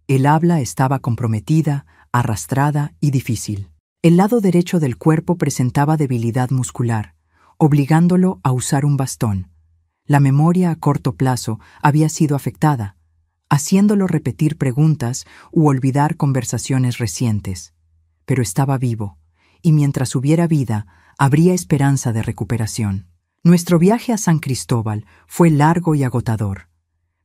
El habla estaba comprometida, arrastrada y difícil. El lado derecho del cuerpo presentaba debilidad muscular, obligándolo a usar un bastón. La memoria a corto plazo había sido afectada, haciéndolo repetir preguntas u olvidar conversaciones recientes. Pero estaba vivo, y mientras hubiera vida, habría esperanza de recuperación. Nuestro viaje a San Cristóbal fue largo y agotador.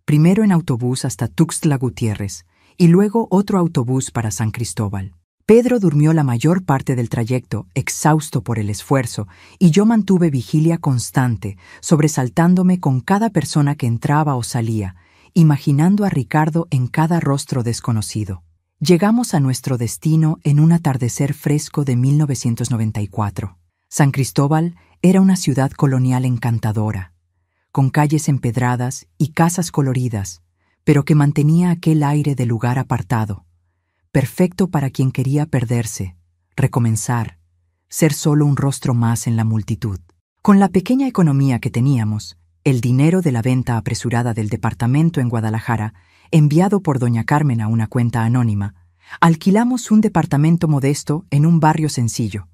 Primero en autobús hasta Tuxtla Gutiérrez, y luego otro autobús para San Cristóbal. Pedro durmió la mayor parte del trayecto, exhausto por el esfuerzo, y yo mantuve vigilia constante, sobresaltándome con cada persona que entraba o salía, imaginando a Ricardo en cada rostro desconocido. Llegamos a nuestro destino en un atardecer fresco de 1994. San Cristóbal era una ciudad colonial encantadora, con calles empedradas y casas coloridas, pero que mantenía aquel aire de lugar apartado, perfecto para quien quería perderse, recomenzar, ser solo un rostro más en la multitud. Con la pequeña economía que teníamos, el dinero de la venta apresurada del departamento en Guadalajara, enviado por doña Carmen a una cuenta anónima, alquilamos un departamento modesto en un barrio sencillo.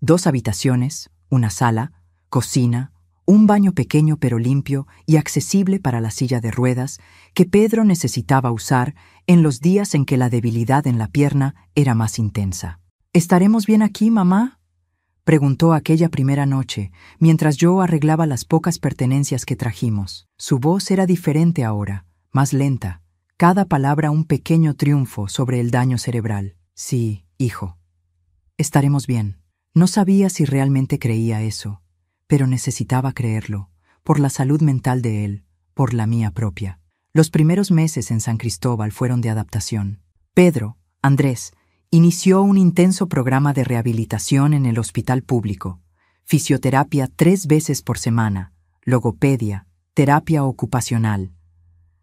2 habitaciones, una sala, cocina, un baño pequeño pero limpio y accesible para la silla de ruedas que Pedro necesitaba usar en los días en que la debilidad en la pierna era más intensa. ¿Estaremos bien aquí, mamá?, preguntó aquella primera noche, mientras yo arreglaba las pocas pertenencias que trajimos. Su voz era diferente ahora, más lenta, cada palabra un pequeño triunfo sobre el daño cerebral. Sí, hijo. Estaremos bien. No sabía si realmente creía eso, pero necesitaba creerlo, por la salud mental de él, por la mía propia. Los primeros meses en San Cristóbal fueron de adaptación. Pedro, Andrés, inició un intenso programa de rehabilitación en el hospital público, fisioterapia 3 veces por semana, logopedia, terapia ocupacional.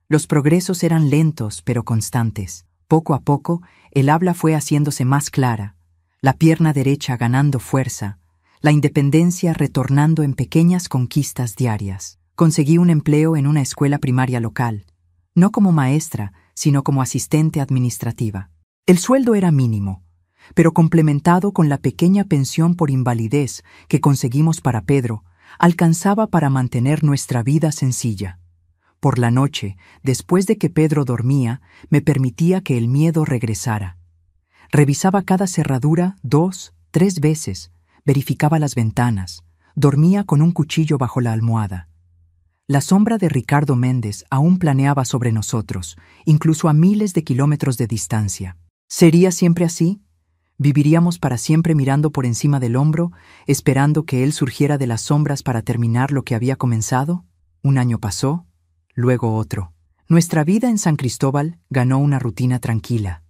Los progresos eran lentos pero constantes. Poco a poco, el habla fue haciéndose más clara, la pierna derecha ganando fuerza, la independencia retornando en pequeñas conquistas diarias. Conseguí un empleo en una escuela primaria local, no como maestra, sino como asistente administrativa. El sueldo era mínimo, pero complementado con la pequeña pensión por invalidez que conseguimos para Pedro, alcanzaba para mantener nuestra vida sencilla. Por la noche, después de que Pedro dormía, me permitía que el miedo regresara. Revisaba cada cerradura 2, 3 veces, verificaba las ventanas, dormía con un cuchillo bajo la almohada. La sombra de Ricardo Méndez aún planeaba sobre nosotros, incluso a miles de kilómetros de distancia. ¿Sería siempre así? ¿Viviríamos para siempre mirando por encima del hombro, esperando que él surgiera de las sombras para terminar lo que había comenzado? Un año pasó, luego otro. Nuestra vida en San Cristóbal ganó una rutina tranquila.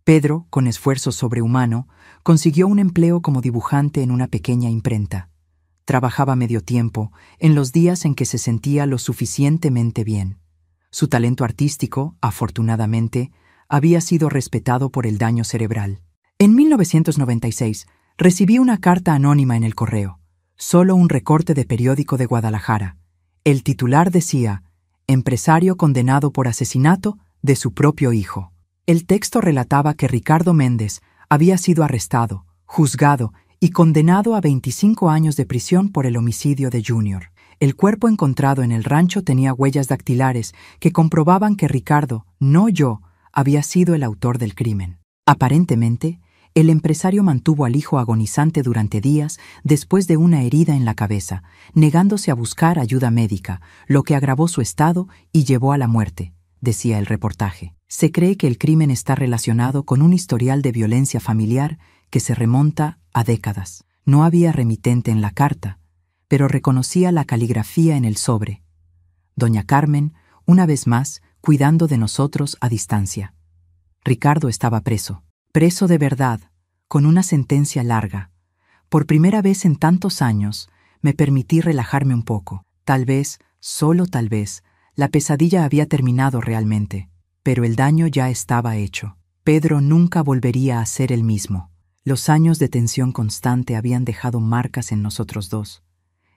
Pedro, con esfuerzo sobrehumano, consiguió un empleo como dibujante en una pequeña imprenta. Trabajaba medio tiempo, en los días en que se sentía lo suficientemente bien. Su talento artístico, afortunadamente, había sido respetado por el daño cerebral. En 1996, recibí una carta anónima en el correo, solo un recorte de periódico de Guadalajara. El titular decía: empresario condenado por asesinato de su propio hijo. El texto relataba que Ricardo Méndez había sido arrestado, juzgado y condenado a 25 años de prisión por el homicidio de Junior. El cuerpo encontrado en el rancho tenía huellas dactilares que comprobaban que Ricardo, no yo, había sido el autor del crimen. Aparentemente, el empresario mantuvo al hijo agonizante durante días después de una herida en la cabeza, negándose a buscar ayuda médica, lo que agravó su estado y llevó a la muerte, decía el reportaje. Se cree que el crimen está relacionado con un historial de violencia familiar que se remonta a décadas. No había remitente en la carta, pero reconocía la caligrafía en el sobre. Doña Carmen, una vez más, cuidando de nosotros a distancia. Ricardo estaba preso de verdad, con una sentencia larga. Por primera vez en tantos años, me permití relajarme un poco. Tal vez, solo tal vez, la pesadilla había terminado realmente, pero el daño ya estaba hecho. Pedro nunca volvería a ser el mismo. Los años de tensión constante habían dejado marcas en nosotros dos.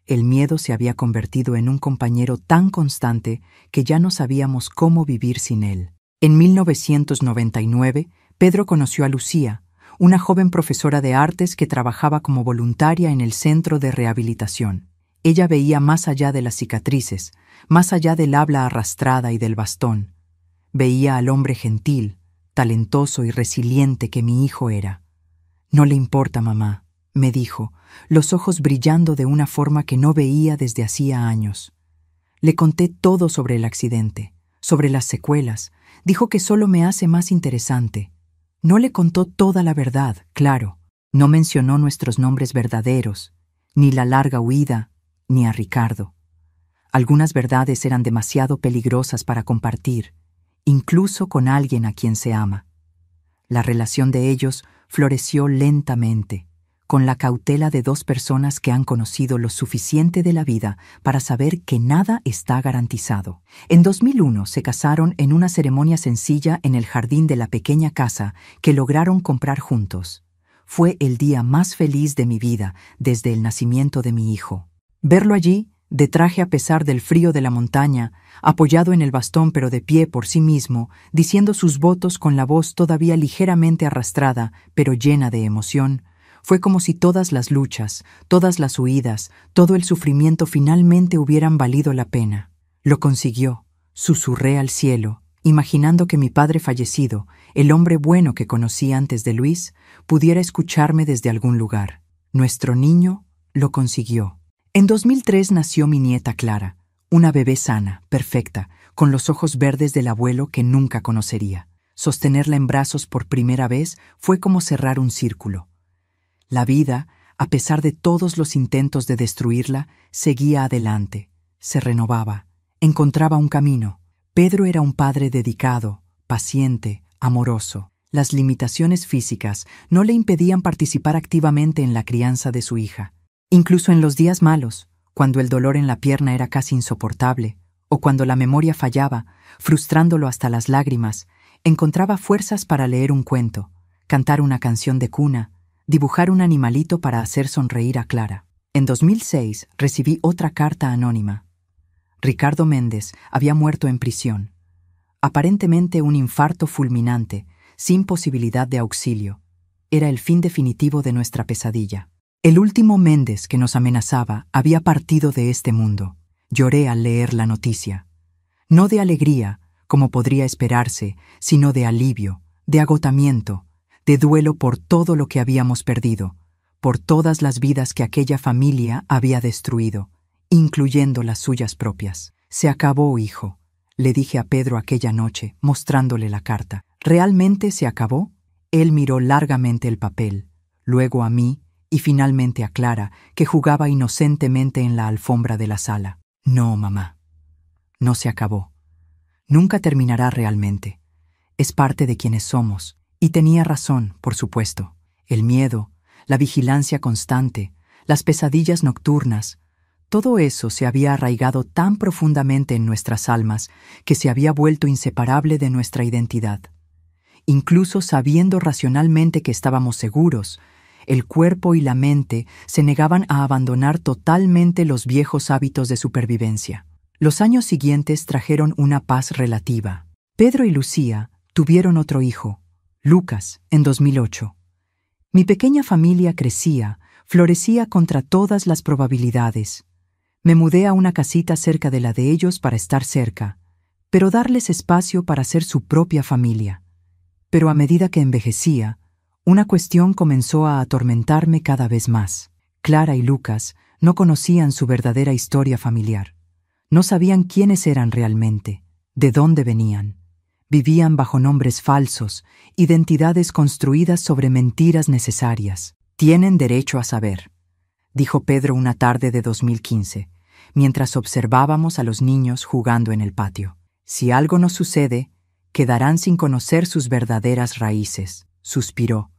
El miedo se había convertido en un compañero tan constante que ya no sabíamos cómo vivir sin él. En 1999, Pedro conoció a Lucía, una joven profesora de artes que trabajaba como voluntaria en el centro de rehabilitación. Ella veía más allá de las cicatrices, más allá del habla arrastrada y del bastón. Veía al hombre gentil, talentoso y resiliente que mi hijo era. «No le importa, mamá», me dijo, los ojos brillando de una forma que no veía desde hacía años. Le conté todo sobre el accidente, sobre las secuelas. Dijo que solo me hace más interesante. No le contó toda la verdad, claro. No mencionó nuestros nombres verdaderos, ni la larga huida, ni a Ricardo. Algunas verdades eran demasiado peligrosas para compartir, incluso con alguien a quien se ama. La relación de ellos floreció lentamente, con la cautela de dos personas que han conocido lo suficiente de la vida para saber que nada está garantizado. En 2001 se casaron en una ceremonia sencilla en el jardín de la pequeña casa que lograron comprar juntos. Fue el día más feliz de mi vida desde el nacimiento de mi hijo. Verlo allí, de traje a pesar del frío de la montaña, apoyado en el bastón pero de pie por sí mismo, diciendo sus votos con la voz todavía ligeramente arrastrada, pero llena de emoción, fue como si todas las luchas, todas las huidas, todo el sufrimiento finalmente hubieran valido la pena. Lo consiguió. Susurré al cielo, imaginando que mi padre fallecido, el hombre bueno que conocí antes de Luis, pudiera escucharme desde algún lugar. Nuestro niño lo consiguió. En 2003 nació mi nieta Clara, una bebé sana, perfecta, con los ojos verdes del abuelo que nunca conocería. Sostenerla en brazos por primera vez fue como cerrar un círculo. La vida, a pesar de todos los intentos de destruirla, seguía adelante, se renovaba, encontraba un camino. Pedro era un padre dedicado, paciente, amoroso. Las limitaciones físicas no le impedían participar activamente en la crianza de su hija. Incluso en los días malos, cuando el dolor en la pierna era casi insoportable, o cuando la memoria fallaba, frustrándolo hasta las lágrimas, encontraba fuerzas para leer un cuento, cantar una canción de cuna, dibujar un animalito para hacer sonreír a Clara. En 2006 recibí otra carta anónima. Ricardo Méndez había muerto en prisión. Aparentemente un infarto fulminante, sin posibilidad de auxilio. era el fin definitivo de nuestra pesadilla. El último Méndez que nos amenazaba había partido de este mundo. Lloré al leer la noticia. No de alegría, como podría esperarse, sino de alivio, de agotamiento, de duelo por todo lo que habíamos perdido, por todas las vidas que aquella familia había destruido, incluyendo las suyas propias. «Se acabó, hijo», le dije a Pedro aquella noche, mostrándole la carta. «¿Realmente se acabó?» Él miró largamente el papel, luego a mí y finalmente a Clara, que jugaba inocentemente en la alfombra de la sala. «No, mamá, no se acabó. Nunca terminará realmente. Es parte de quienes somos». Y tenía razón, por supuesto. El miedo, la vigilancia constante, las pesadillas nocturnas, todo eso se había arraigado tan profundamente en nuestras almas que se había vuelto inseparable de nuestra identidad. Incluso sabiendo racionalmente que estábamos seguros, el cuerpo y la mente se negaban a abandonar totalmente los viejos hábitos de supervivencia. Los años siguientes trajeron una paz relativa. Pedro y Lucía tuvieron otro hijo, Lucas, en 2008. Mi pequeña familia crecía, florecía contra todas las probabilidades. Me mudé a una casita cerca de la de ellos para estar cerca, pero darles espacio para ser su propia familia. Pero a medida que envejecía, una cuestión comenzó a atormentarme cada vez más. Clara y Lucas no conocían su verdadera historia familiar. No sabían quiénes eran realmente, de dónde venían. Vivían bajo nombres falsos, identidades construidas sobre mentiras necesarias. «Tienen derecho a saber», dijo Pedro una tarde de 2015, mientras observábamos a los niños jugando en el patio. «Si algo nos sucede, quedarán sin conocer sus verdaderas raíces», suspiró,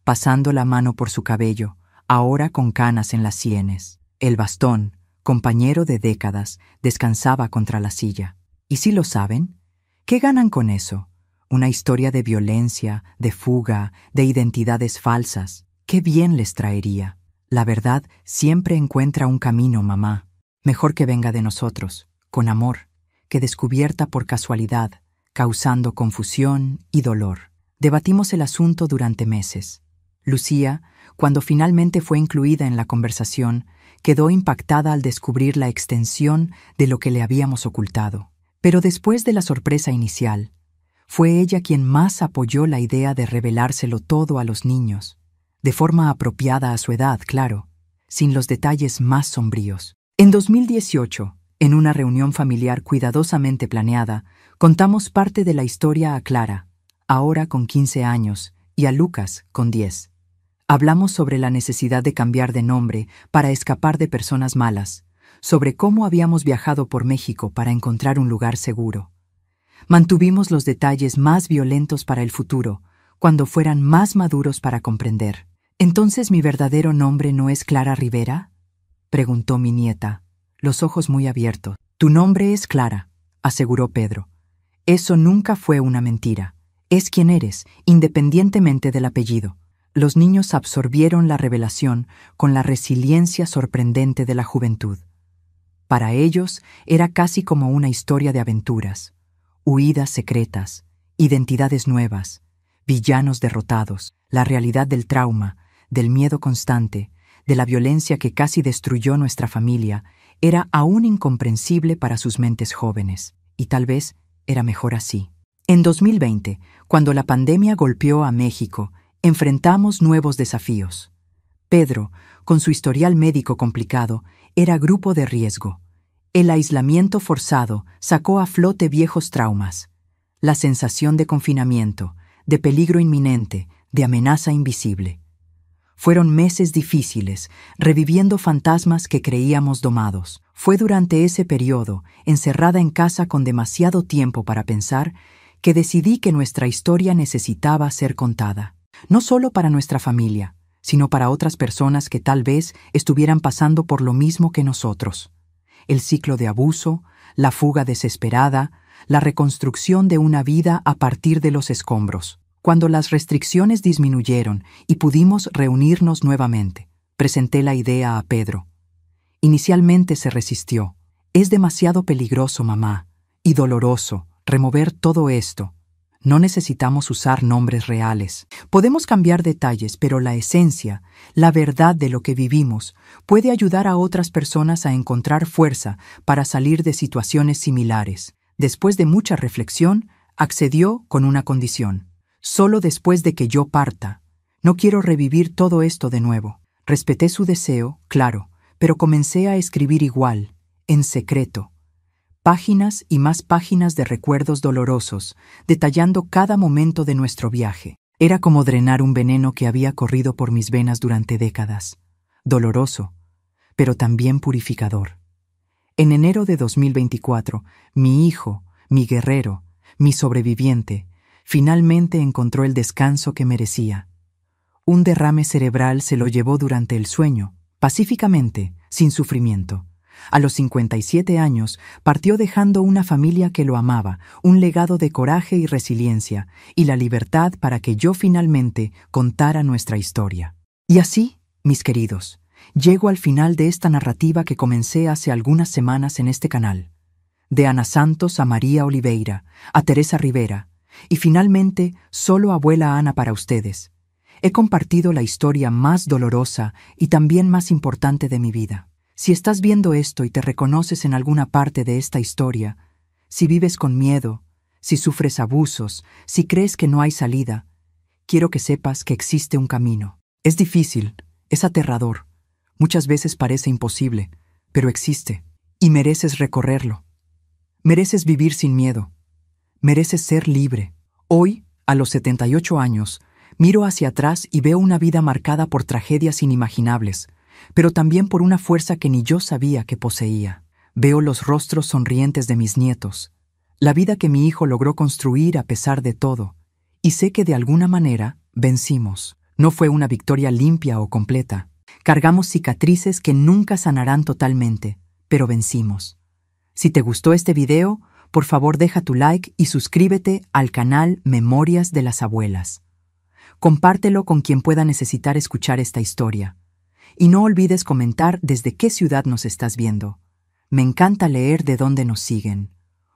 pasando la mano por su cabello, ahora con canas en las sienes. El bastón, compañero de décadas, descansaba contra la silla. «¿Y si lo saben? ¿Qué ganan con eso? Una historia de violencia, de fuga, de identidades falsas. ¿Qué bien les traería? La verdad siempre encuentra un camino, mamá. Mejor que venga de nosotros, con amor, que descubierta por casualidad, causando confusión y dolor». Debatimos el asunto durante meses. Lucía, cuando finalmente fue incluida en la conversación, quedó impactada al descubrir la extensión de lo que le habíamos ocultado. Pero después de la sorpresa inicial, fue ella quien más apoyó la idea de revelárselo todo a los niños, de forma apropiada a su edad, claro, sin los detalles más sombríos. En 2018, en una reunión familiar cuidadosamente planeada, contamos parte de la historia a Clara, ahora con 15 años, y a Lucas, con 10. Hablamos sobre la necesidad de cambiar de nombre para escapar de personas malas, sobre cómo habíamos viajado por México para encontrar un lugar seguro. Mantuvimos los detalles más violentos para el futuro, cuando fueran más maduros para comprender. «¿Entonces mi verdadero nombre no es Clara Rivera?», preguntó mi nieta, los ojos muy abiertos. «Tu nombre es Clara», aseguró Pedro. «Eso nunca fue una mentira. Es quien eres, independientemente del apellido». Los niños absorbieron la revelación con la resiliencia sorprendente de la juventud. Para ellos era casi como una historia de aventuras, huidas secretas, identidades nuevas, villanos derrotados, la realidad del trauma, del miedo constante, de la violencia que casi destruyó nuestra familia, era aún incomprensible para sus mentes jóvenes, y tal vez era mejor así. En 2020, cuando la pandemia golpeó a México, enfrentamos nuevos desafíos. Pedro, con su historial médico complicado, era grupo de riesgo. El aislamiento forzado sacó a flote viejos traumas. La sensación de confinamiento, de peligro inminente, de amenaza invisible. Fueron meses difíciles, reviviendo fantasmas que creíamos domados. Fue durante ese periodo, encerrada en casa con demasiado tiempo para pensar, que decidí que nuestra historia necesitaba ser contada. No solo para nuestra familia, sino para otras personas que tal vez estuvieran pasando por lo mismo que nosotros. El ciclo de abuso, la fuga desesperada, la reconstrucción de una vida a partir de los escombros. Cuando las restricciones disminuyeron y pudimos reunirnos nuevamente, presenté la idea a Pedro. Inicialmente se resistió. «Es demasiado peligroso, mamá, y doloroso, remover todo esto. No necesitamos usar nombres reales. Podemos cambiar detalles, pero la esencia, la verdad de lo que vivimos, puede ayudar a otras personas a encontrar fuerza para salir de situaciones similares. Después de mucha reflexión, accedió con una condición. Solo después de que yo parta. No quiero revivir todo esto de nuevo. Respeté su deseo, claro, pero comencé a escribir igual, en secreto. Páginas y más páginas de recuerdos dolorosos, detallando cada momento de nuestro viaje. Era como drenar un veneno que había corrido por mis venas durante décadas. Doloroso, pero también purificador. En enero de 2024, mi hijo, mi guerrero, mi sobreviviente, finalmente encontró el descanso que merecía. Un derrame cerebral se lo llevó durante el sueño, pacíficamente, sin sufrimiento. A los 57 años, partió dejando una familia que lo amaba, un legado de coraje y resiliencia, y la libertad para que yo finalmente contara nuestra historia. Y así, mis queridos, llego al final de esta narrativa que comencé hace algunas semanas en este canal. De Ana Santos a María Oliveira, a Teresa Rivera, y finalmente, solo abuela Ana para ustedes. He compartido la historia más dolorosa y también más importante de mi vida. Si estás viendo esto y te reconoces en alguna parte de esta historia, si vives con miedo, si sufres abusos, si crees que no hay salida, quiero que sepas que existe un camino. Es difícil, es aterrador, muchas veces parece imposible, pero existe, y mereces recorrerlo. Mereces vivir sin miedo, mereces ser libre. Hoy, a los 78 años, miro hacia atrás y veo una vida marcada por tragedias inimaginables, pero también por una fuerza que ni yo sabía que poseía. Veo los rostros sonrientes de mis nietos, la vida que mi hijo logró construir a pesar de todo, y sé que de alguna manera vencimos. No fue una victoria limpia o completa. Cargamos cicatrices que nunca sanarán totalmente, pero vencimos. Si te gustó este video, por favor deja tu like y suscríbete al canal Memorias de las Abuelas. Compártelo con quien pueda necesitar escuchar esta historia. Y no olvides comentar desde qué ciudad nos estás viendo. Me encanta leer de dónde nos siguen.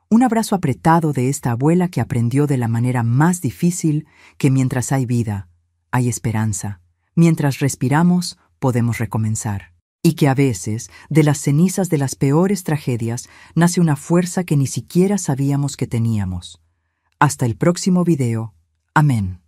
Un abrazo apretado de esta abuela que aprendió de la manera más difícil que mientras hay vida, hay esperanza. Mientras respiramos, podemos recomenzar. Y que a veces, de las cenizas de las peores tragedias, nace una fuerza que ni siquiera sabíamos que teníamos. Hasta el próximo video. Amén.